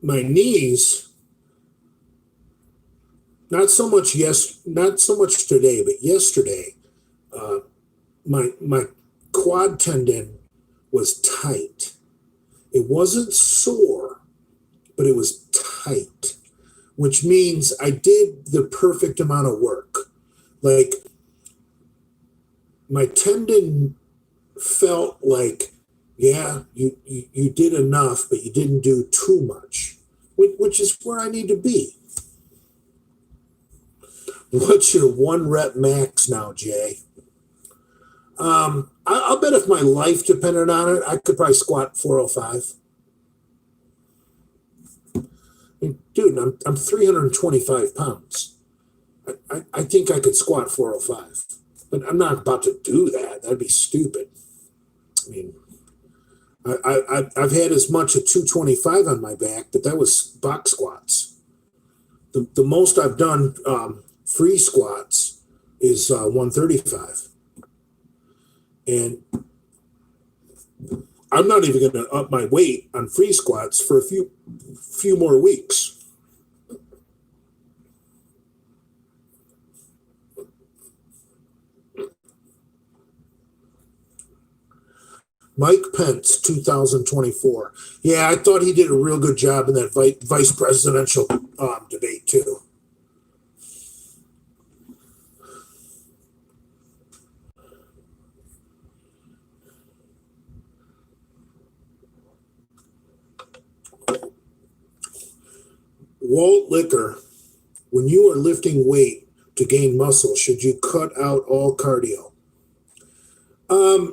my knees, not so much today, but yesterday, my quad tendon was tight. It wasn't sore, but it was tight, which means I did the perfect amount of work. Like my tendon felt like, yeah, you did enough, but you didn't do too much, which is where I need to be. What's your 1 rep max now, Jay? I'll bet if my life depended on it, I could probably squat 405. Dude, I'm 325 pounds. I think I could squat 405, but I'm not about to do that. That'd be stupid. I mean, I've had as much as 225 on my back, but that was box squats. The most I've done free squats is 135. And I'm not even going to up my weight on free squats for a few more weeks. Mike Pence, 2024. Yeah, I thought he did a real good job in that vice presidential debate too. Walt Liquor, when you are lifting weight to gain muscle, should you cut out all cardio?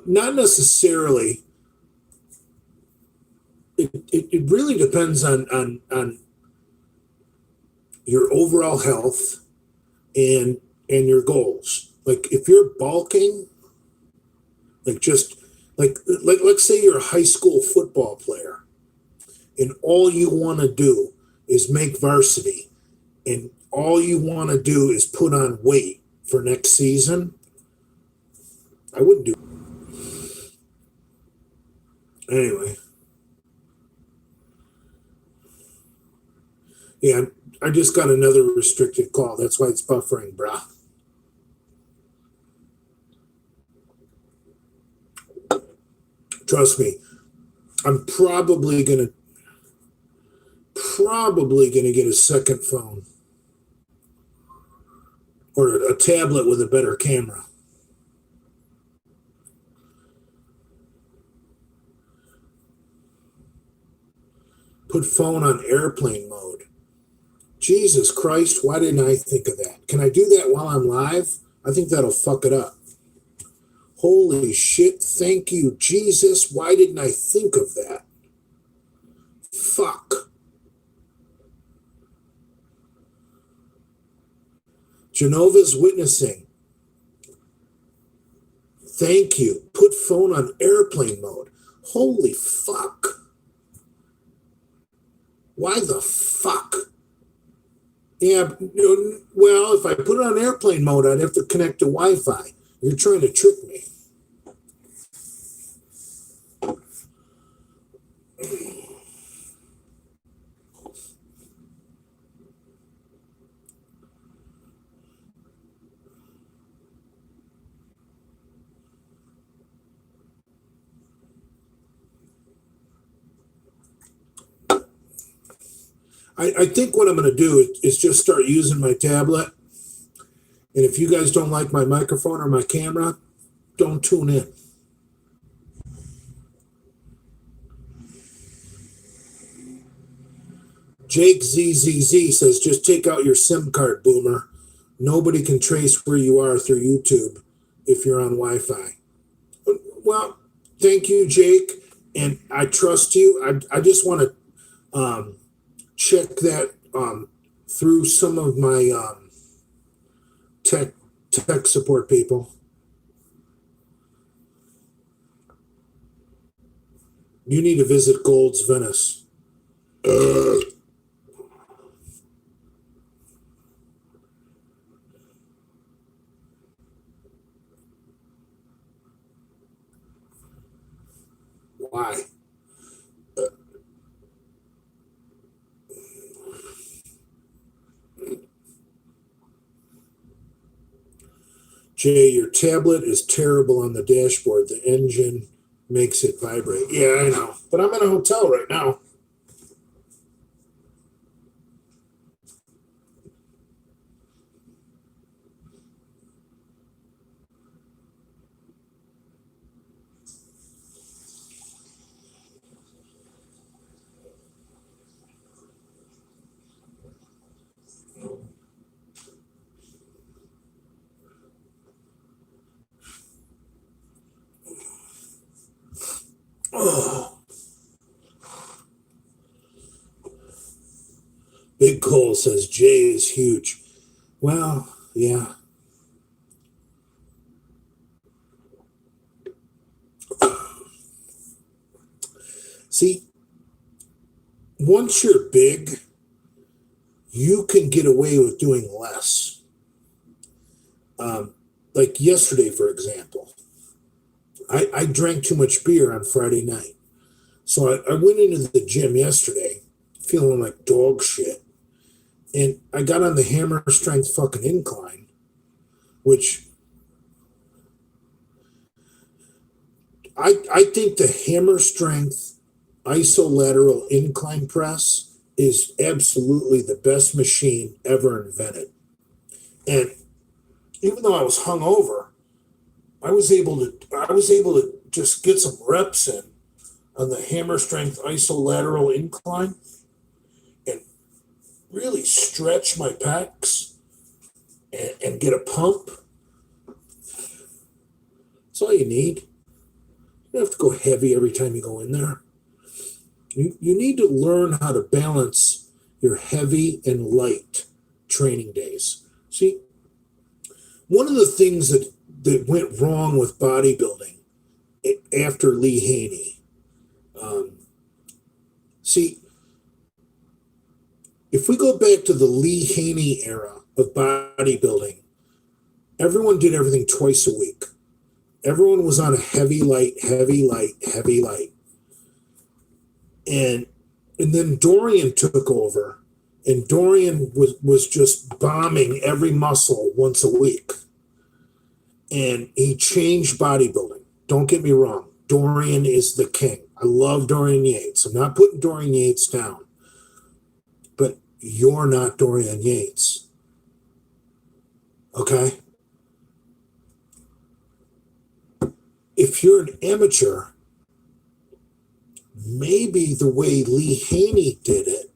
Not necessarily. It really depends on your overall health and your goals. Like if you're bulking, like just Like, let's say you're a high school football player and all you want to do is make varsity and all you want to do is put on weight for next season. I wouldn't do it. Anyway. Yeah, I just got another restricted call. That's why it's buffering, brah. Trust me, I'm probably gonna get a second phone or a tablet with a better camera. Put phone on airplane mode. Jesus Christ, why didn't I think of that? Can I do that while I'm live? I think that'll fuck it up. Holy shit, thank you, Jesus. Why didn't I think of that? Fuck. Genova's witnessing. Thank you. Put phone on airplane mode. Holy fuck. Why the fuck? Yeah, well, if I put it on airplane mode, I'd have to connect to Wi-Fi. You're trying to trick me. I think what I'm going to do is just start using my tablet. And if you guys don't like my microphone or my camera, don't tune in. Jake ZZZ says, just take out your SIM card, boomer. Nobody can trace where you are through YouTube if you're on Wi-Fi. Well, thank you, Jake. And I trust you. I just want to check that through some of my tech support people. You need to visit Gold's Venice. Why? Jay, your tablet is terrible on the dashboard. The engine makes it vibrate. Yeah, I know. But I'm in a hotel right now. Oh. Big Cole says Jay is huge. Well, yeah. See, once you're big, you can get away with doing less. Like yesterday, for example, I drank too much beer on Friday night. So I went into the gym yesterday feeling like dog shit. And I got on the hammer strength fucking incline, which I think the hammer strength isolateral incline press is absolutely the best machine ever invented. And even though I was hungover, I was able to just get some reps in on the hammer strength isolateral incline and really stretch my pecs and get a pump. That's all you need. You don't have to go heavy every time you go in there. You need to learn how to balance your heavy and light training days. See, one of the things that went wrong with bodybuilding after Lee Haney. See, if we go back to the Lee Haney era of bodybuilding, everyone did everything twice a week. Everyone was on a heavy light. And then Dorian took over, and Dorian was just bombing every muscle once a week. And he changed bodybuilding. Don't get me wrong. Dorian is the king. I love Dorian Yates. I'm not putting Dorian Yates down. But you're not Dorian Yates. Okay? If you're an amateur, maybe the way Lee Haney did it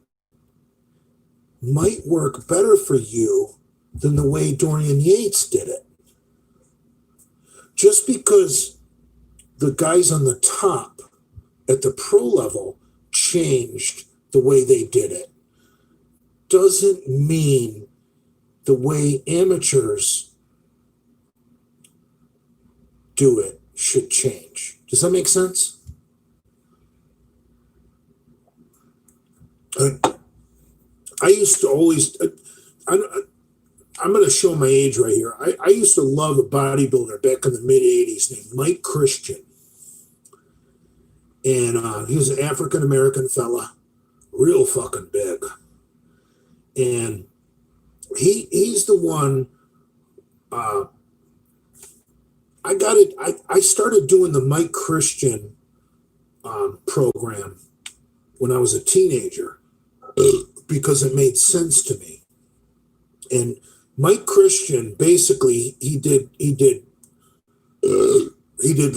might work better for you than the way Dorian Yates did it. Just because the guys on the top at the pro level changed the way they did it doesn't mean the way amateurs do it should change. Does that make sense? I used to always, I'm going to show my age right here. I used to love a bodybuilder back in the mid 80s named Mike Christian. And he was an African-American fella, real fucking big. And he's the one, I started doing the Mike Christian program when I was a teenager because it made sense to me. And Mike Christian, basically, he did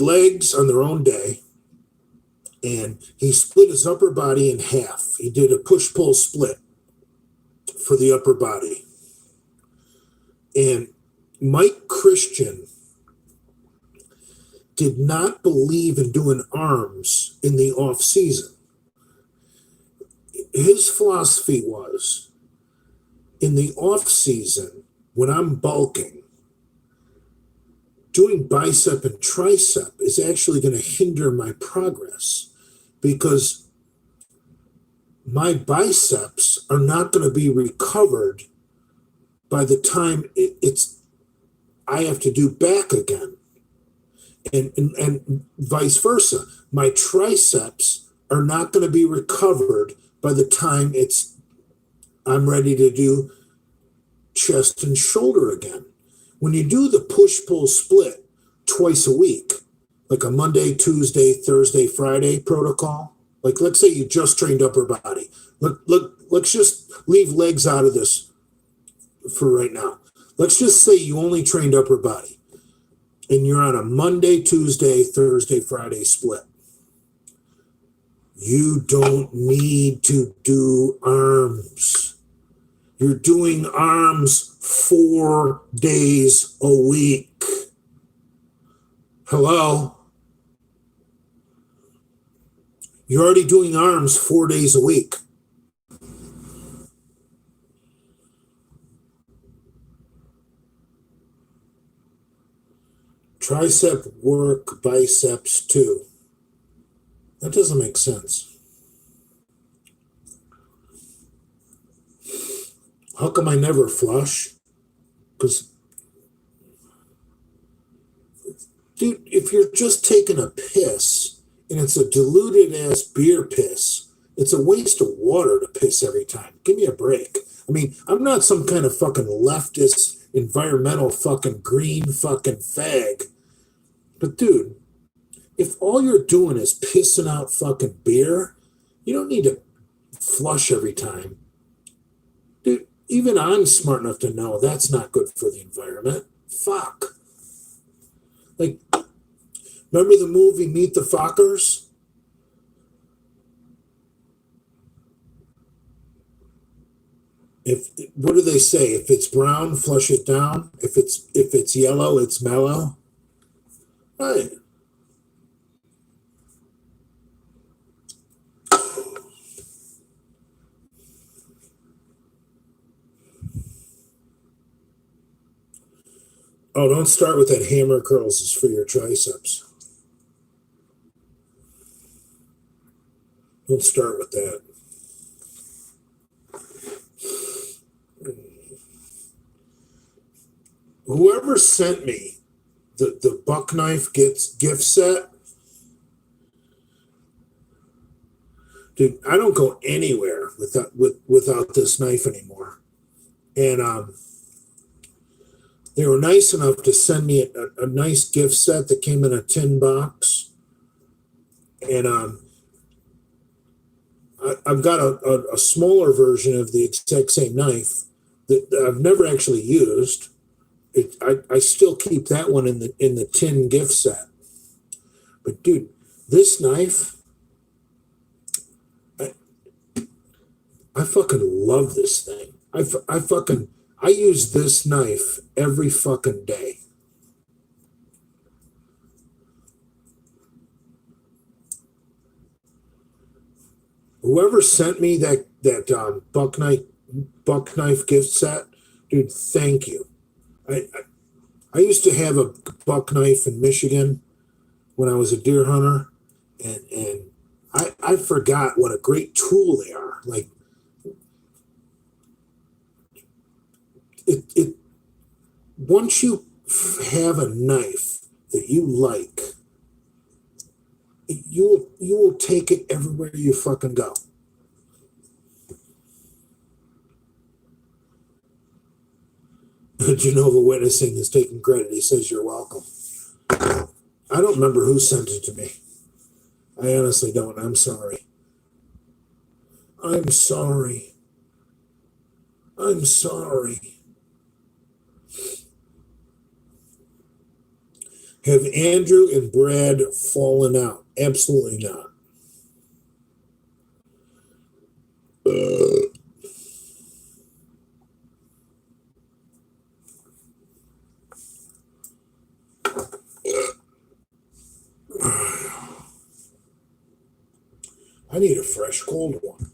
legs on their own day, and he split his upper body in half. He did a push-pull split for the upper body. And Mike Christian did not believe in doing arms in the off season. His philosophy was, in the off season, when I'm bulking, doing bicep and tricep is actually going to hinder my progress because my biceps are not going to be recovered by the time I have to do back again. And vice versa. My triceps are not going to be recovered by the time I'm ready to do chest and shoulder again. When you do the push-pull split twice a week, like a Monday, Tuesday, Thursday, Friday protocol, like let's say you just trained upper body. Let's just leave legs out of this for right now. Let's just say you only trained upper body and you're on a Monday, Tuesday, Thursday, Friday split. You don't need to do arms. You're doing arms 4 days a week. Hello? You're already doing arms 4 days a week. Tricep work, biceps too. That doesn't make sense. How come I never flush? Because, dude, if you're just taking a piss and it's a diluted ass beer piss, it's a waste of water to piss every time. Give me a break. I mean, I'm not some kind of fucking leftist, environmental fucking green fucking fag. But dude, if all you're doing is pissing out fucking beer, you don't need to flush every time. Dude, even I'm smart enough to know that's not good for the environment. Fuck. Like, remember the movie Meet the Fockers? What do they say? If it's brown, flush it down. If it's yellow, it's mellow. Right. Oh, don't start with that hammer curls is for your triceps. Let's start with that. Whoever sent me the buck knife gift set, dude, I don't go anywhere without this knife anymore. And they were nice enough to send me a nice gift set that came in a tin box. And I've got a smaller version of the exact same knife that I've never actually used. I still keep that one in the tin gift set. But dude, this knife, I fucking love this thing. I use this knife every fucking day. Whoever sent me that buck knife gift set, dude, thank you. I used to have a buck knife in Michigan when I was a deer hunter, and I forgot what a great tool they are. Like it once you have a knife that you like, you will take it everywhere you fucking go. Genova Witnessing is taking credit. He says you're welcome. I don't remember who sent it to me. I honestly don't. I'm sorry. I'm sorry. I'm sorry. Have Andrew and Brad fallen out? Absolutely not. I need a fresh cold one.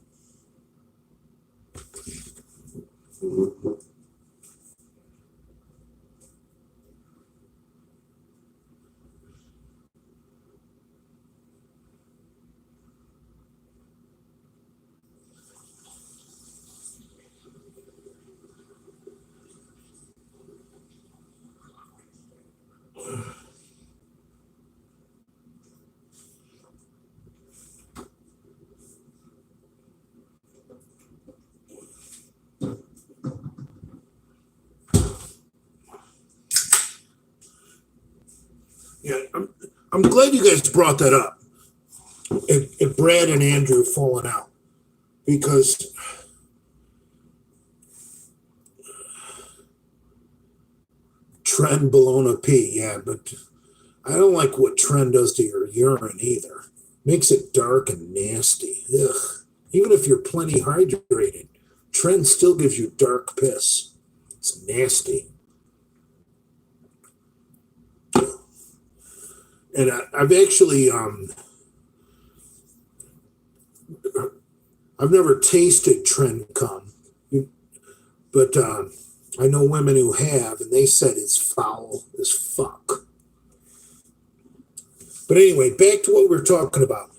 Yeah, I'm glad you guys brought that up. If Brad and Andrew falling out, because Tren Bologna P, yeah, but I don't like what Tren does to your urine either. Makes it dark and nasty. Ugh. Even if you're plenty hydrated, Tren still gives you dark piss. It's nasty. And I've actually, I've never tasted Tren cum, but I know women who have, and they said it's foul as fuck. But anyway, back to what we were talking about.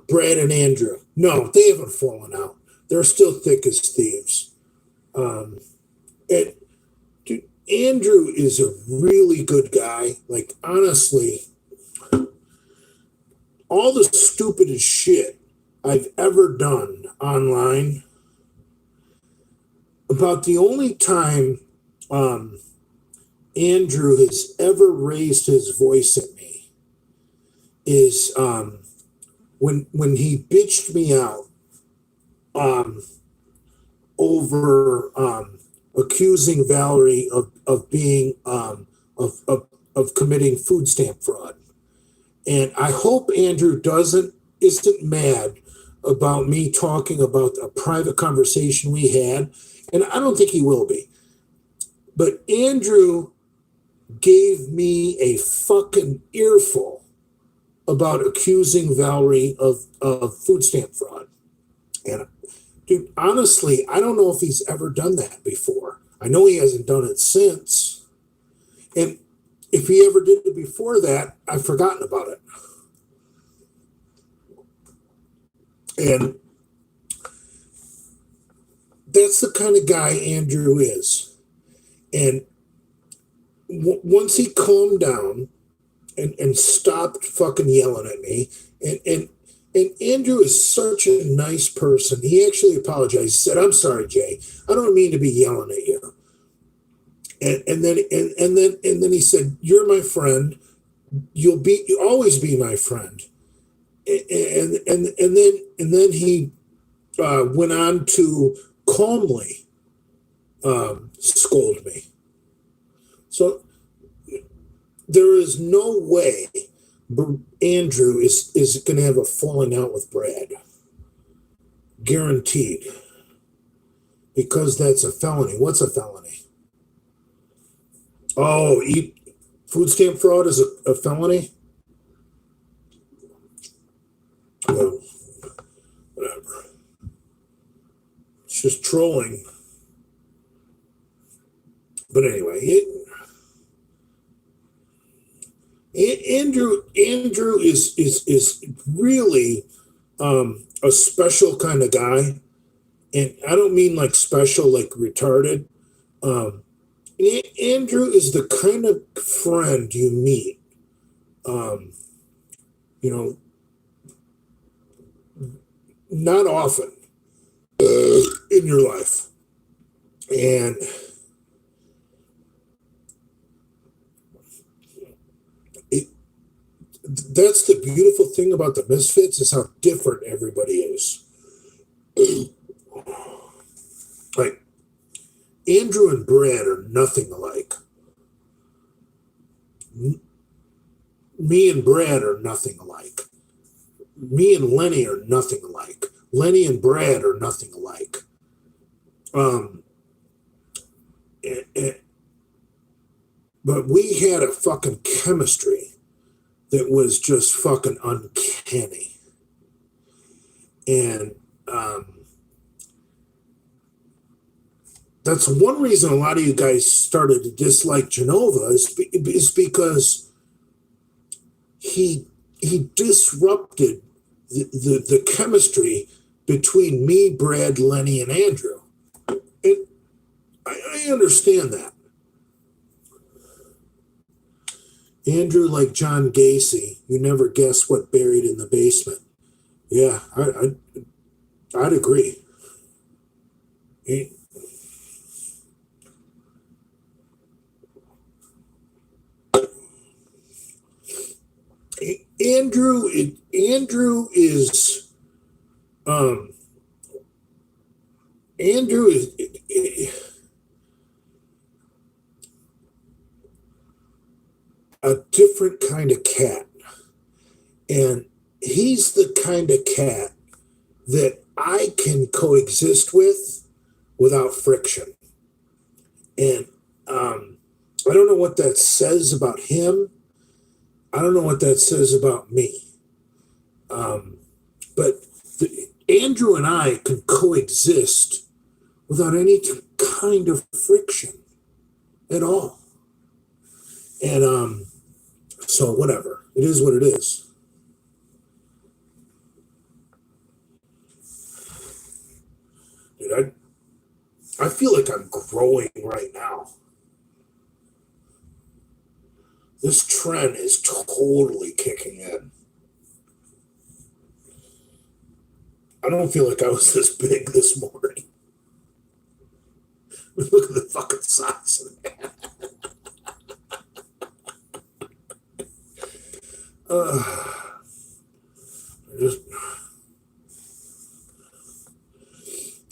Brad and Andrew. No, they haven't fallen out. They're still thick as thieves. And dude, Andrew is a really good guy. Like, honestly, all the stupidest shit I've ever done online, about the only time Andrew has ever raised his voice at me is when he bitched me out over accusing Valerie of being of committing food stamp fraud. And I hope Andrew isn't mad about me talking about a private conversation we had, and I don't think he will be. But Andrew gave me a fucking earful about accusing Valerie of food stamp fraud. And dude, honestly, I don't know if he's ever done that before. I know he hasn't done it since. And if he ever did it before that, I've forgotten about it. And that's the kind of guy Andrew is. And once he calmed down and stopped fucking yelling at me, and Andrew is such a nice person. He actually apologized. He said, "I'm sorry, Jay. I don't mean to be yelling at you." And then he said, "You're my friend. You'll always be my friend." And then he went on to calmly scold me. So there is no way Andrew is going to have a falling out with Brad. Guaranteed. Because that's a felony. What's a felony? Oh, food stamp fraud is a felony? Well, whatever. It's just trolling. But anyway, Andrew is really a special kind of guy, and I don't mean like special like retarded. Andrew is the kind of friend you meet, not often in your life, and that's the beautiful thing about the Misfits is how different everybody is. Like, Andrew and Brad are nothing alike. Me and Brad are nothing alike. Me and Lenny are nothing alike. Lenny and Brad are nothing alike. But we had a fucking chemistry that was just fucking uncanny. And that's one reason a lot of you guys started to dislike Genova is because he disrupted the chemistry between me, Brad, Lenny, and Andrew. And I understand that. Andrew, like John Gacy, you never guess what buried in the basement. Yeah, I'd agree. Andrew is a different kind of cat. And he's the kind of cat that I can coexist with without friction. And I don't know what that says about him. I don't know what that says about me. But Andrew and I can coexist without any kind of friction at all. And so whatever. It is what it is. Dude, I feel like I'm growing right now. This trend is totally kicking in. I don't feel like I was this big this morning. Look at the fucking size of that.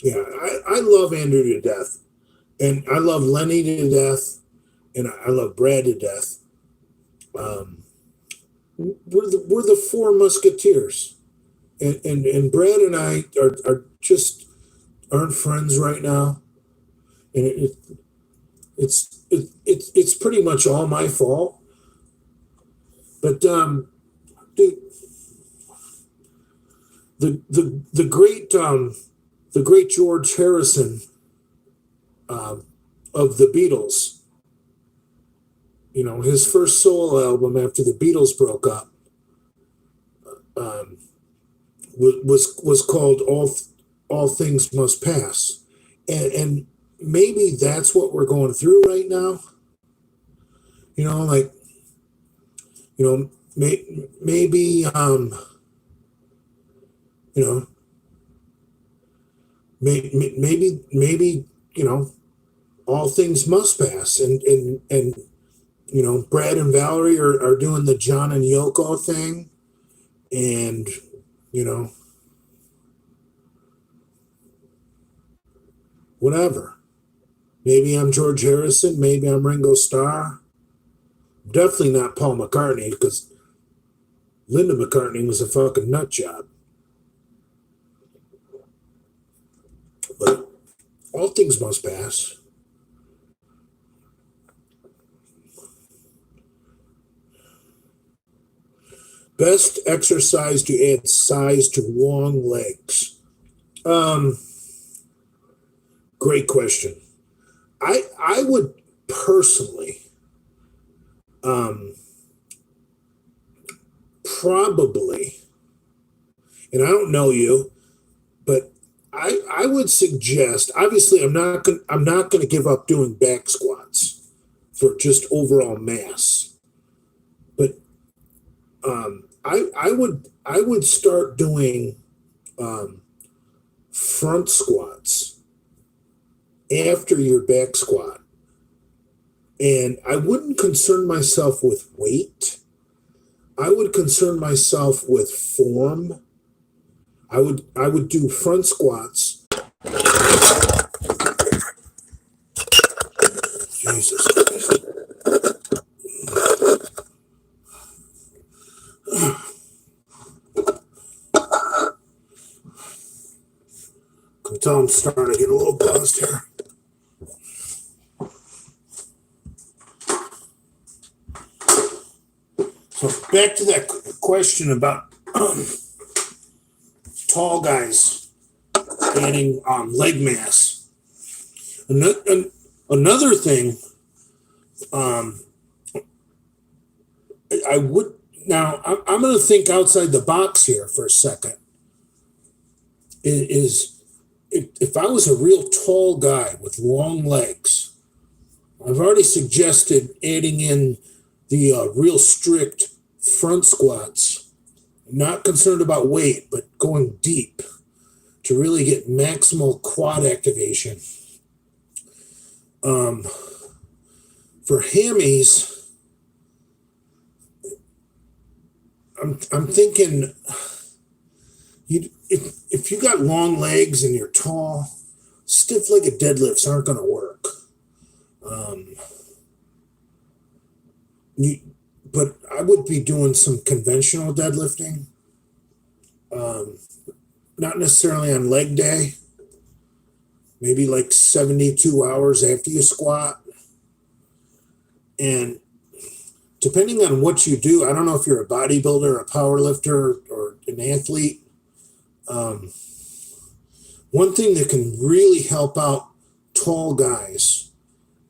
Yeah, I love Andrew to death. And I love Lenny to death. And I love Brad to death. We're the four musketeers, and Brad and I are just aren't friends right now, and it's pretty much all my fault. But dude, the great George Harrison of the Beatles. You know, his first solo album after the Beatles broke up was called All Things Must Pass, and maybe that's what we're going through right now. You know, like, you know, maybe you know, maybe you know, all things must pass, and you know, Brad and Valerie are doing the John and Yoko thing, and you know, whatever. Maybe I'm George Harrison. Maybe I'm Ringo Starr. Definitely not Paul McCartney, because Linda McCartney was a fucking nut job. But all things must pass. Best exercise to add size to long legs. Great question. I would personally probably, and I don't know you, but I would suggest. Obviously, I'm not gonna give up doing back squats for just overall mass, but I would start doing front squats after your back squat, and I wouldn't concern myself with weight. I would concern myself with form. I would do front squats. Jesus Christ. Can tell I'm starting to get a little buzzed here. So back to that question about tall guys adding leg mass. Another thing, I would now. I'm going to think outside the box here for a second. Is if I was a real tall guy with long legs, I've already suggested adding in the real strict front squats. I'm not concerned about weight, but going deep to really get maximal quad activation. For hammies, I'm thinking if you got long legs and you're tall, stiff-legged deadlifts aren't going to work. But I would be doing some conventional deadlifting, not necessarily on leg day, maybe like 72 hours after you squat. And depending on what you do, I don't know if you're a bodybuilder, a power lifter, or an athlete. One thing that can really help out tall guys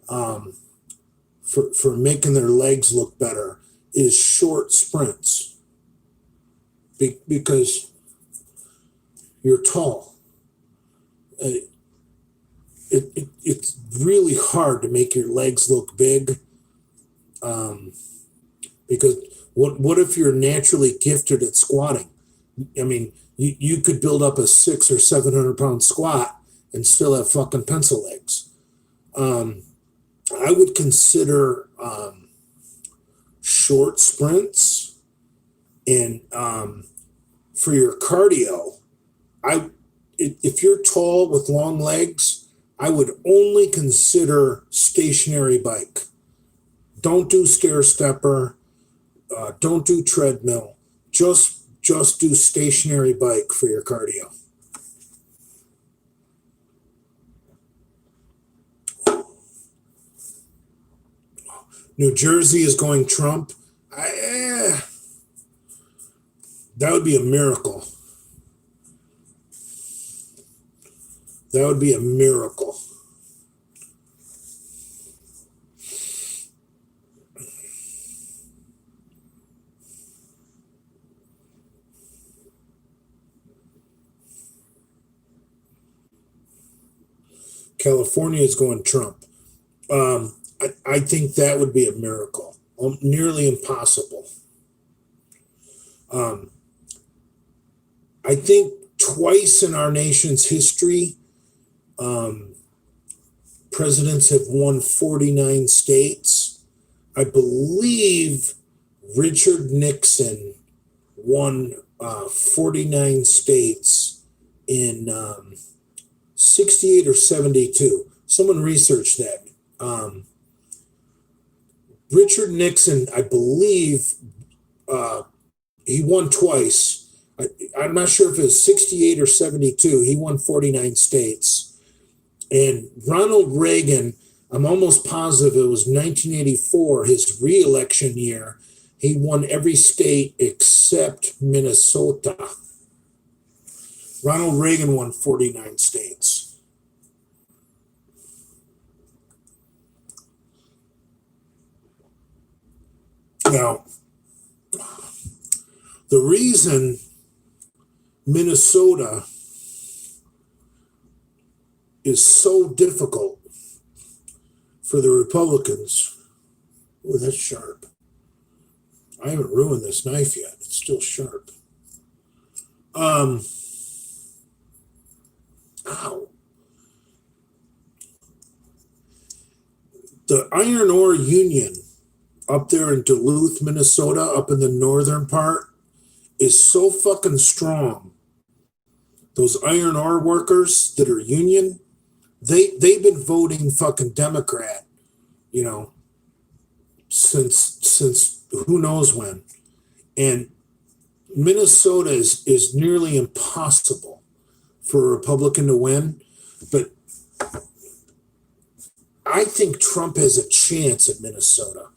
for making their legs look better is short sprints. Because you're tall. It's really hard to make your legs look big. Because what if you're naturally gifted at squatting? I mean, you could build up a 600 or 700 pound squat and still have fucking pencil legs. I would consider short sprints, and for your cardio, if you're tall with long legs, I would only consider stationary bike. Don't do stair stepper. Don't do treadmill. Just do stationary bike for your cardio. New Jersey is going Trump. That would be a miracle. That would be a miracle. California is going Trump. I think that would be a miracle, nearly impossible. I think twice in our nation's history, presidents have won 49 states. I believe Richard Nixon won 49 states in 68 or 72. Someone researched that. Richard Nixon, I believe, he won twice. I'm not sure if it was 68 or 72. He won 49 states. And Ronald Reagan, I'm almost positive it was 1984, his re-election year. He won every state except Minnesota. Ronald Reagan won 49 states. Now, the reason Minnesota is so difficult for the Republicans. Oh, that's sharp. I haven't ruined this knife yet. It's still sharp. Ow. The iron ore union up there in Duluth, Minnesota, up in the northern part, is so fucking strong. Those iron ore workers that are union, they've been voting fucking Democrat, you know, since who knows when. And Minnesota is nearly impossible for a Republican to win. But I think Trump has a chance at Minnesota.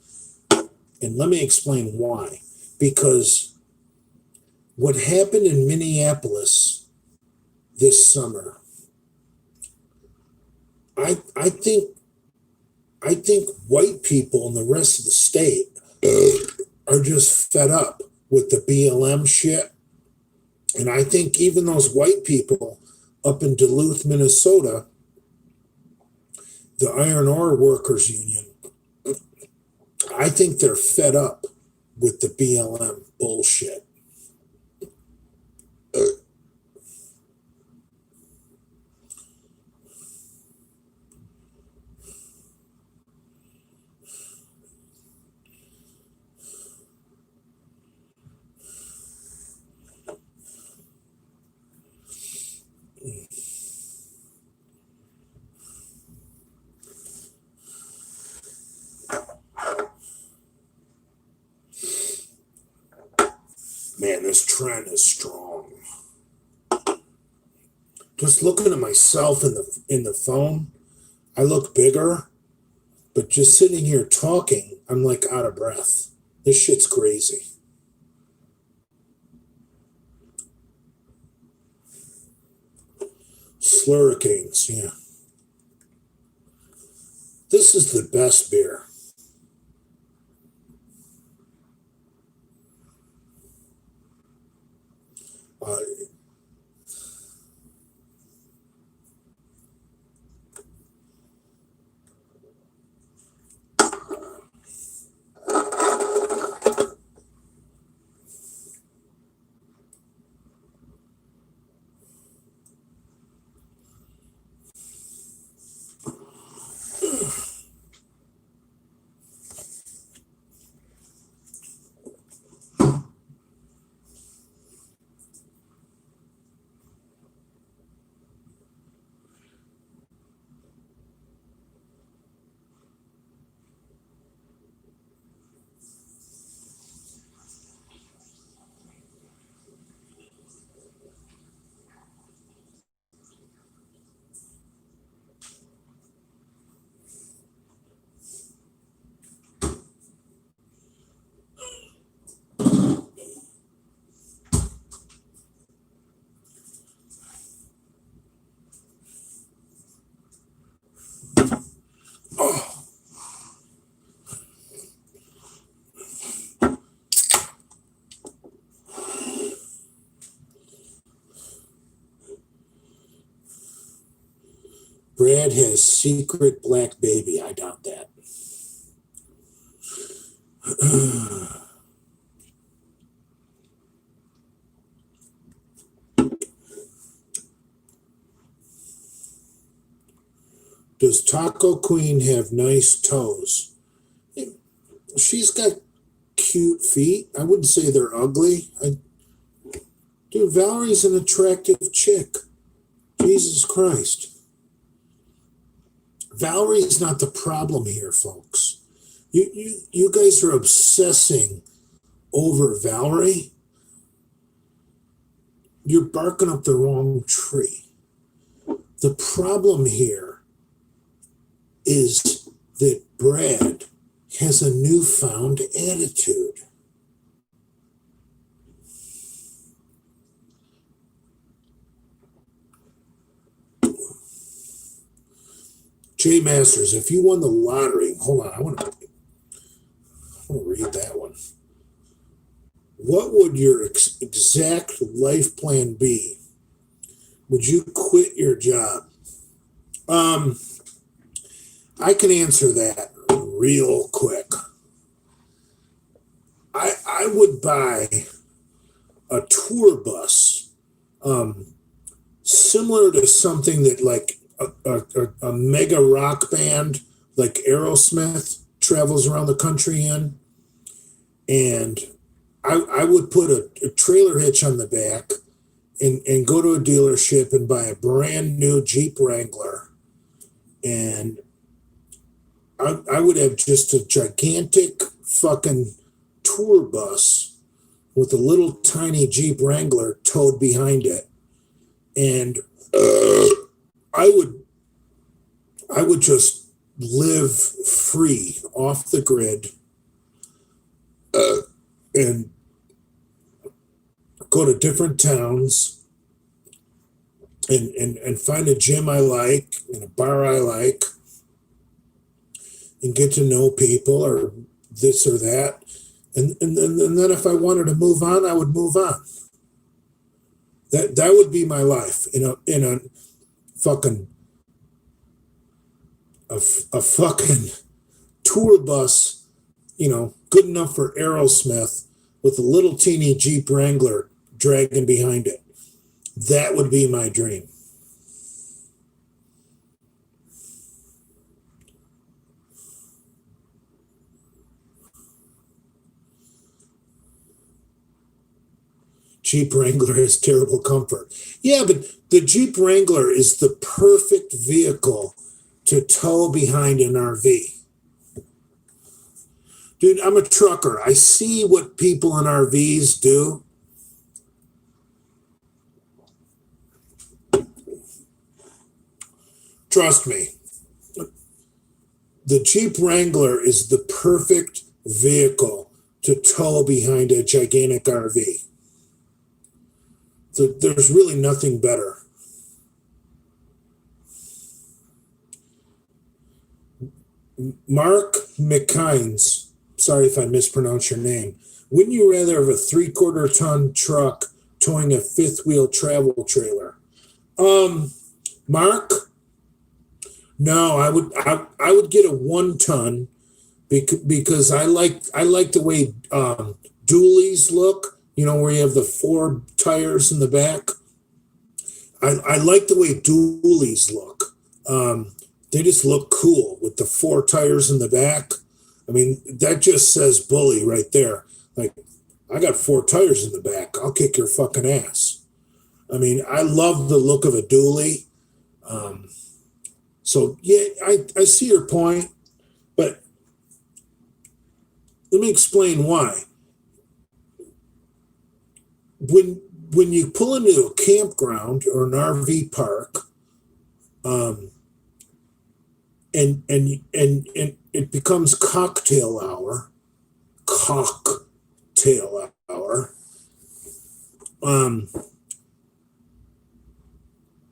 And let me explain why. Because what happened in Minneapolis this summer, I think white people in the rest of the state are just fed up with the BLM shit. And I think even those white people up in Duluth, Minnesota, the Iron Ore Workers Union, I think they're fed up with the BLM bullshit. Man, this trend is strong. Just looking at myself in the phone, I look bigger, but just sitting here talking, I'm like out of breath. This shit's crazy. Slurricanes, yeah. This is the best beer. Brad has secret black baby. I doubt that. Does Taco Queen have nice toes? She's got cute feet. I wouldn't say they're ugly. Dude, Valerie's an attractive chick. Jesus Christ. Valerie's not the problem here, folks. You guys are obsessing over Valerie. You're barking up the wrong tree. The problem here is that Brad has a newfound attitude. Jay Masters, if you won the lottery, hold on, I want to read that one. What would your exact life plan be? Would you quit your job? I can answer that real quick. I would buy a tour bus, similar to something that like a mega rock band like Aerosmith travels around the country in. And I would put a trailer hitch on the back and go to a dealership and buy a brand new Jeep Wrangler. And I would have just a gigantic fucking tour bus with a little tiny Jeep Wrangler towed behind it. And I would just live free off the grid and go to different towns and find a gym I like and a bar I like and get to know people or this or that. And then if I wanted to move on, I would move on. That would be my life in a fucking a fucking tour bus, good enough for Aerosmith with a little teeny Jeep Wrangler dragging behind it. That would be my dream. Jeep Wrangler has terrible comfort. Yeah, but the Jeep Wrangler is the perfect vehicle to tow behind an RV. Dude, I'm a trucker. I see what people in RVs do. Trust me. The Jeep Wrangler is the perfect vehicle to tow behind a gigantic RV. There's really nothing better. Mark McKines, sorry if I mispronounce your name. Wouldn't you rather have a 3/4 ton truck towing a fifth wheel travel trailer? Mark, no, I would get a 1 ton because I like the way dualies look. Where you have the 4 tires in the back. I like the way dualies look. They just look cool with the 4 tires in the back. I mean, that just says bully right there. Like, I got 4 tires in the back. I'll kick your fucking ass. I mean, I love the look of a dually. So, yeah, I see your point. But let me explain why. When you pull into a campground or an RV park, and it becomes cocktail hour.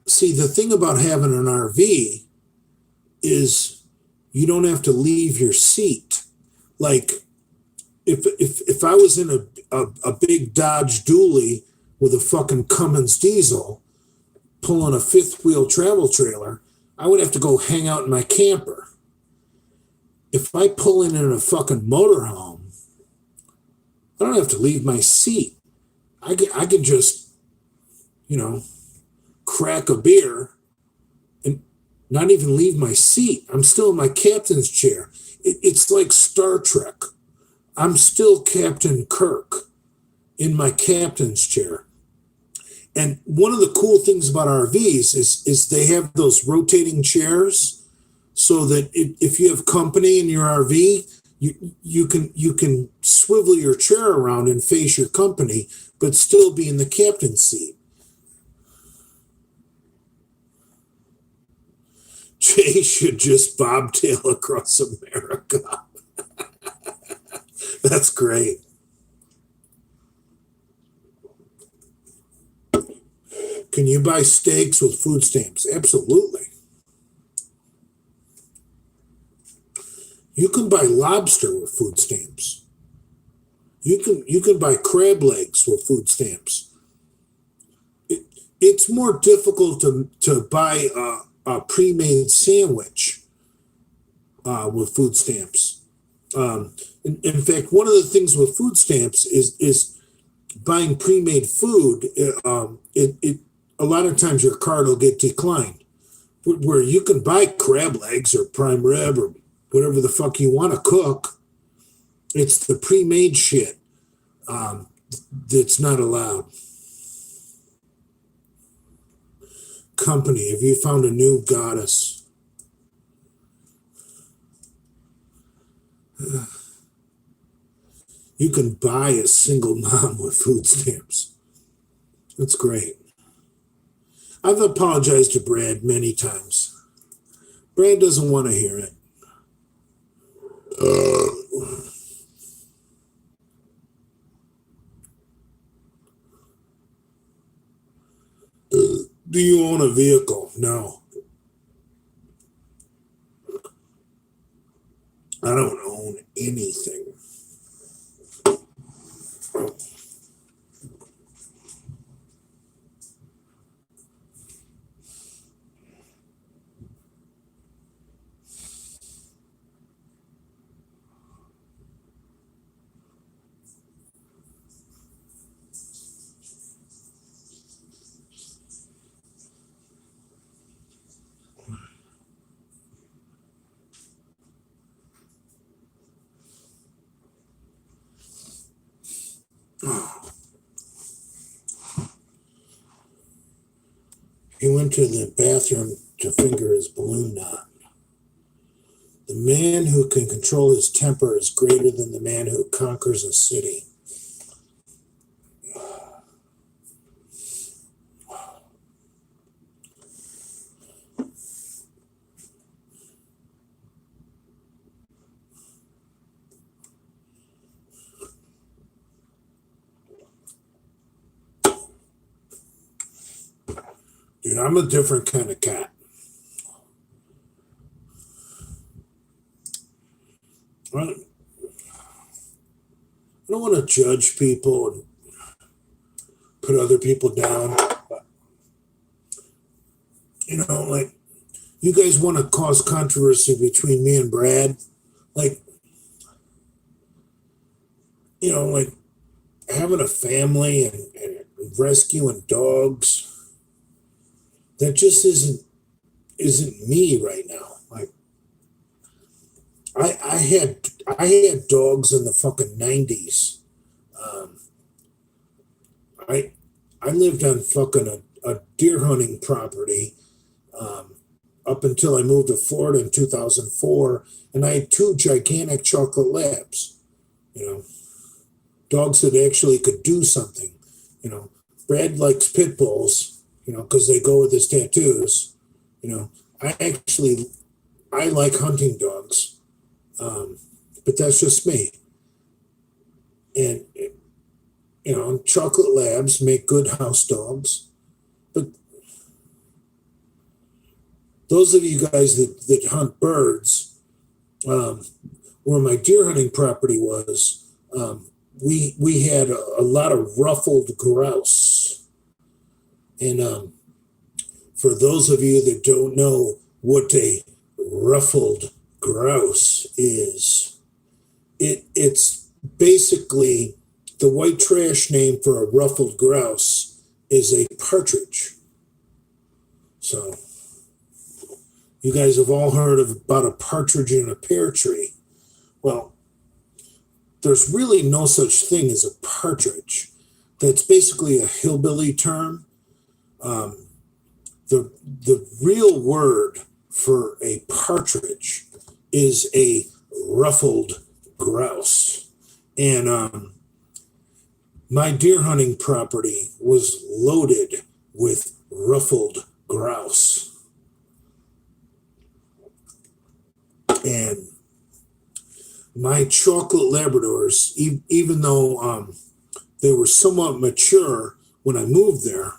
See, the thing about having an RV is you don't have to leave your seat. Like, if I was in a big Dodge dually with a fucking Cummins diesel pulling a fifth wheel travel trailer, I would have to go hang out in my camper. If I pull in a fucking motorhome, I don't have to leave my seat. I can just, crack a beer and not even leave my seat. I'm still in my captain's chair. It's like Star Trek. I'm still Captain Kirk in my captain's chair. And one of the cool things about RVs is they have those rotating chairs, so that if you have company in your RV, you can swivel your chair around and face your company, but still be in the captain's seat. Jay should just bobtail across America. That's great. Can you buy steaks with food stamps? Absolutely. You can buy lobster with food stamps. You can buy crab legs with food stamps. It's more difficult to buy a pre-made sandwich with food stamps. In fact, one of the things with food stamps is buying pre-made food. A lot of times your card will get declined. Where you can buy crab legs or prime rib or whatever the fuck you want to cook, it's the pre-made shit that's not allowed. Company, have you found a new goddess? You can buy a single mom with food stamps. That's great. I've apologized to Brad many times. Brad doesn't want to hear it. Do you own a vehicle? No. I don't own anything. He went to the bathroom to finger his balloon knot. The man who can control his temper is greater than the man who conquers a city. Dude, I'm a different kind of cat. I don't want to judge people and put other people down. But, like, you guys want to cause controversy between me and Brad? Like, like having a family and rescuing dogs. That just isn't me right now. Like, I had dogs in the fucking 90s. I lived on fucking a deer hunting property up until I moved to Florida in 2004, and I had 2 gigantic chocolate labs. Dogs that actually could do something. Brad likes pit bulls. Because they go with his tattoos. I like hunting dogs, but that's just me. And, chocolate labs make good house dogs. But those of you guys that hunt birds, where my deer hunting property was, we had a lot of ruffled grouse. And for those of you that don't know, what a ruffled grouse is. It's basically the white trash name for a ruffled grouse is a partridge. So you guys have all heard about a partridge in a pear tree. Well, there's really no such thing as a partridge. That's basically a hillbilly term. The real word for a partridge is a ruffled grouse. And my deer hunting property was loaded with ruffled grouse. And my chocolate Labradors, even though they were somewhat mature when I moved there,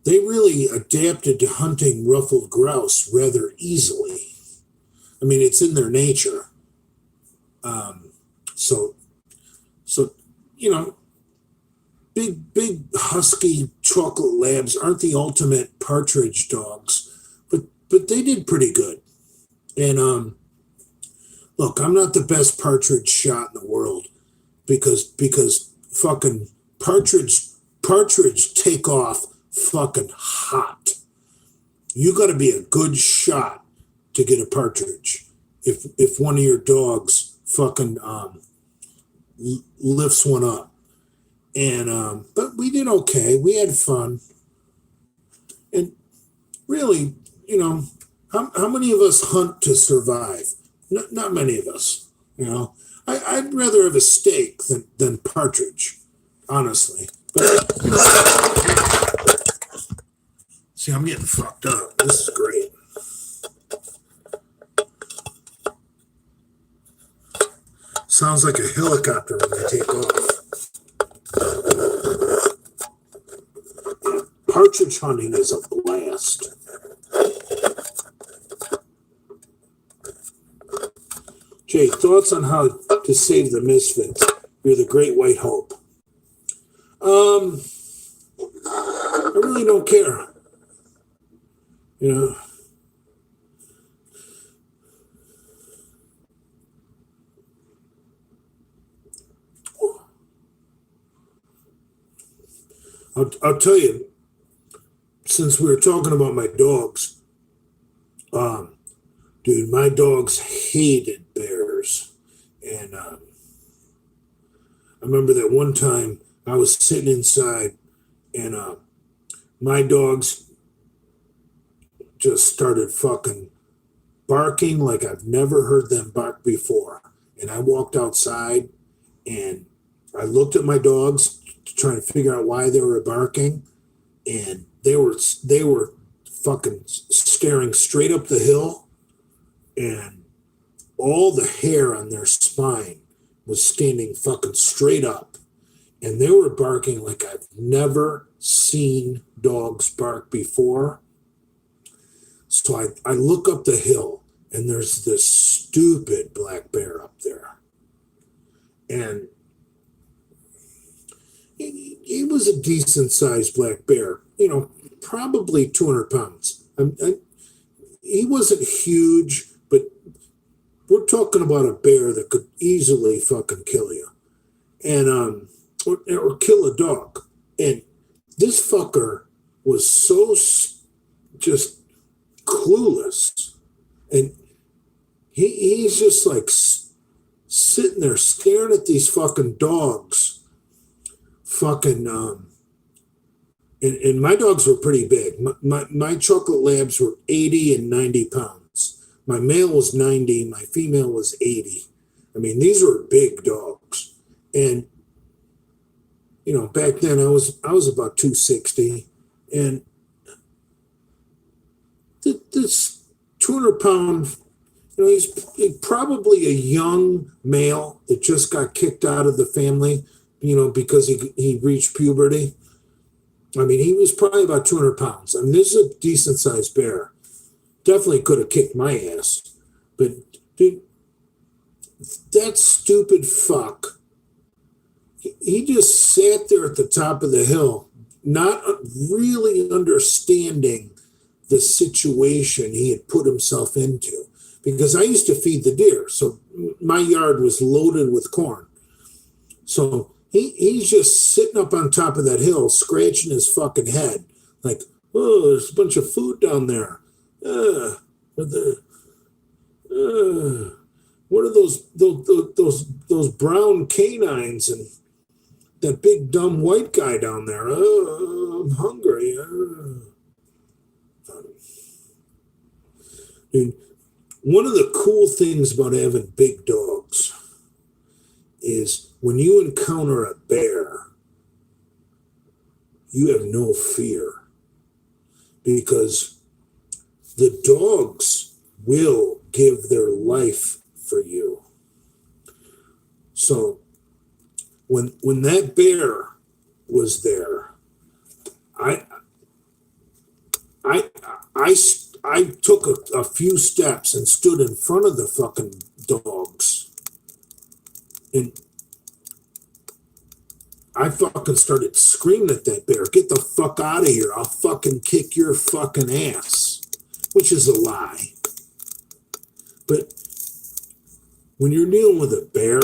they really adapted to hunting ruffled grouse rather easily. I mean, it's in their nature. So you know, big husky chocolate labs aren't the ultimate partridge dogs, but they did pretty good. And look, I'm not the best partridge shot in the world because fucking partridge take off fucking hot. You got to be a good shot to get a partridge. If one of your dogs fucking lifts one up. And but we did okay. We had fun. And really, you know, how many of us hunt to survive? Not many of us. You know, I'd rather have a steak than partridge, honestly. But see, I'm getting fucked up. This is great. Sounds like a helicopter when they take off. Partridge hunting is a blast. Jay, thoughts on how to save the misfits? You're the great white hope. I really don't care. You know. I'll tell you, since we were talking about my dogs, dude, my dogs hated bears. And I remember that one time I was sitting inside and my dogs just started fucking barking like I've never heard them bark before. And I walked outside and I looked at my dogs trying to figure out why they were barking, and they were fucking staring straight up the hill, and all the hair on their spine was standing fucking straight up, and they were barking like I've never seen dogs bark before. So I look up the hill, and there's this stupid black bear up there, and he was a decent-sized black bear, you know, probably 200 pounds. He wasn't huge, but we're talking about a bear that could easily fucking kill you, and or kill a dog. And this fucker was so just clueless, and he's just like sitting there staring at these fucking dogs. Fucking and my dogs were pretty big. My chocolate labs were 80 and 90 pounds. My male was 90, my female was 80. I mean, these were big dogs. And you know, back then I was about 260, and this 200-pound, you know, he's probably a young male that just got kicked out of the family, you know, because he reached puberty. I mean, he was probably about 200 pounds. I mean, this is a decent-sized bear. Definitely could have kicked my ass. But, dude, that stupid fuck, he just sat there at the top of the hill, not really understanding the situation he had put himself into. Because I used to feed the deer, so my yard was loaded with corn. So he's just sitting up on top of that hill, scratching his fucking head, like, oh, there's a bunch of food down there. What are those brown canines and that big dumb white guy down there? I'm hungry. Dude, one of the cool things about having big dogs is when you encounter a bear, you have no fear because the dogs will give their life for you. So when that bear was there, I took a few steps and stood in front of the fucking dogs, and I fucking started screaming at that bear, get the fuck out of here, I'll fucking kick your fucking ass, which is a lie. But when you're dealing with a bear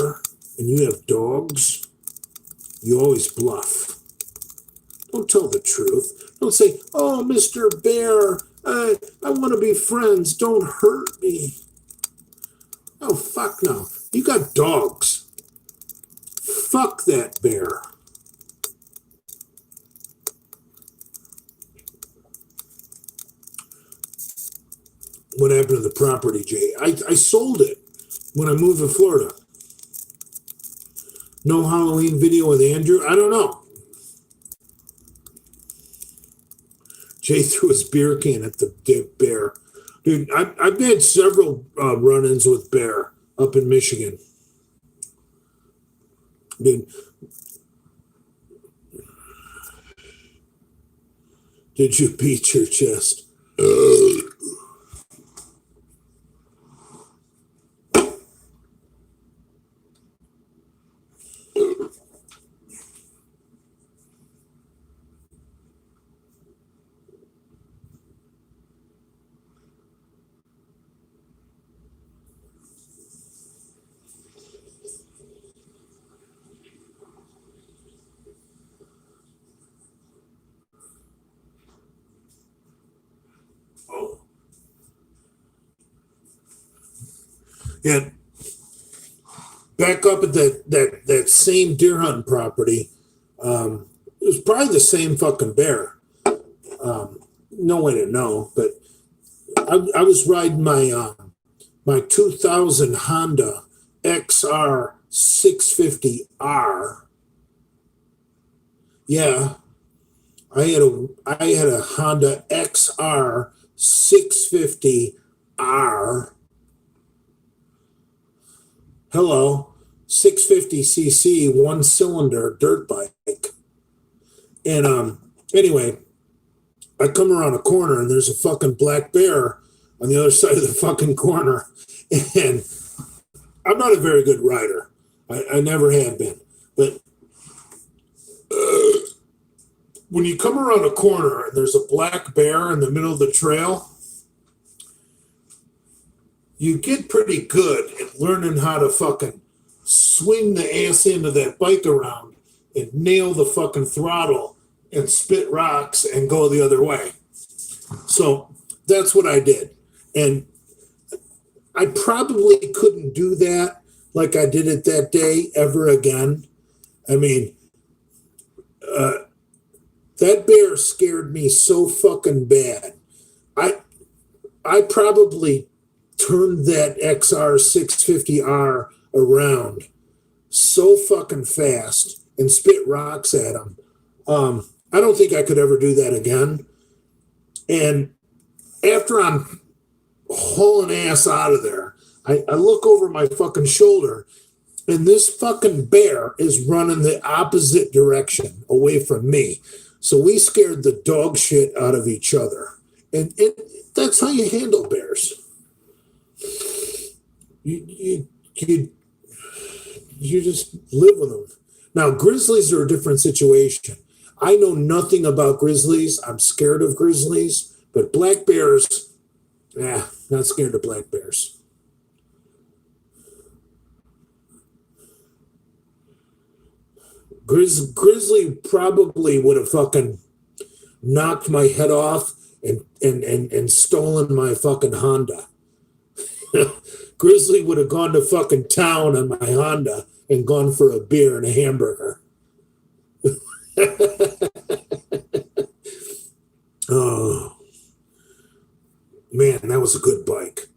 and you have dogs, you always bluff. Don't tell the truth. Don't say, oh, Mr. Bear, I want to be friends. Don't hurt me. Oh, fuck no. You got dogs. Fuck that bear. What happened to the property, Jay? I sold it when I moved to Florida. No Halloween video with Andrew? I don't know. Jay threw his beer can at the bear. Dude, I've had several run-ins with bear up in Michigan. Dude, did you beat your chest? And back up at that same deer hunting property, it was probably the same fucking bear. No way to know, but I was riding my 2000 Honda XR 650R. Yeah, I had a Honda XR 650R. Hello, 650cc, one cylinder dirt bike. And anyway, I come around a corner and there's a fucking black bear on the other side of the fucking corner. And I'm not a very good rider. I never have been. But when you come around a corner and there's a black bear in the middle of the trail, you get pretty good at learning how to fucking swing the ass end of that bike around and nail the fucking throttle and spit rocks and go the other way. So that's what I did. And I probably couldn't do that like I did it that day ever again. I mean, that bear scared me so fucking bad. I probably turned that XR 650R around so fucking fast and spit rocks at him. I don't think I could ever do that again. And after I'm hauling ass out of there, I look over my fucking shoulder and this fucking bear is running the opposite direction away from me. So we scared the dog shit out of each other. And that's how you handle bears. You just live with them. Now, grizzlies are a different situation. I know nothing about grizzlies. I'm scared of grizzlies, But black bears, not scared of black bears. Grizzly probably would have fucking knocked my head off and stolen my fucking Honda. Grizzly would have gone to fucking town on my Honda and gone for a beer and a hamburger. Oh, man, that was a good bike.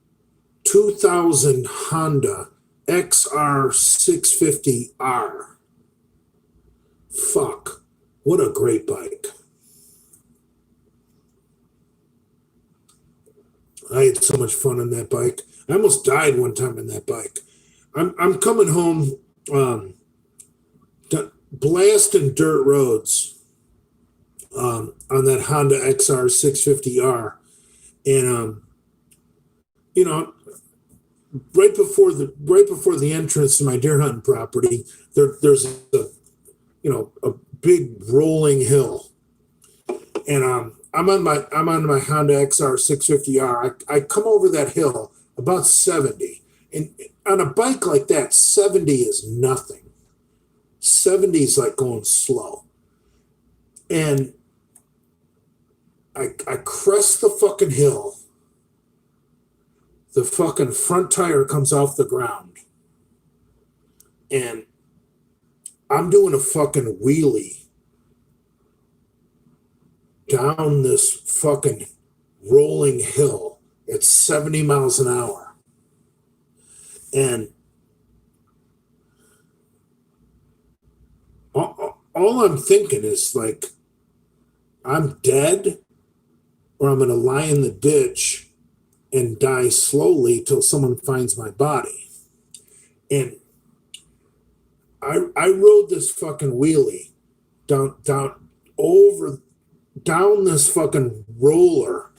2000 Honda XR 650R. Fuck, what a great bike. I had so much fun on that bike. I almost died one time on that bike. I'm coming home, blasting dirt roads on that Honda XR 650R, and right before the entrance to my deer hunting property, there's a big rolling hill, and I'm on my Honda XR 650R. I come over that hill about 70, and on a bike like that, 70 is nothing. 70 is like going slow, and I crest the fucking hill. The fucking front tire comes off the ground, and I'm doing a fucking wheelie down this fucking rolling hill at 70 miles an hour. And all I'm thinking is like, I'm dead, or I'm going to lie in the ditch and die slowly till someone finds my body. And I rode this fucking wheelie down this fucking roller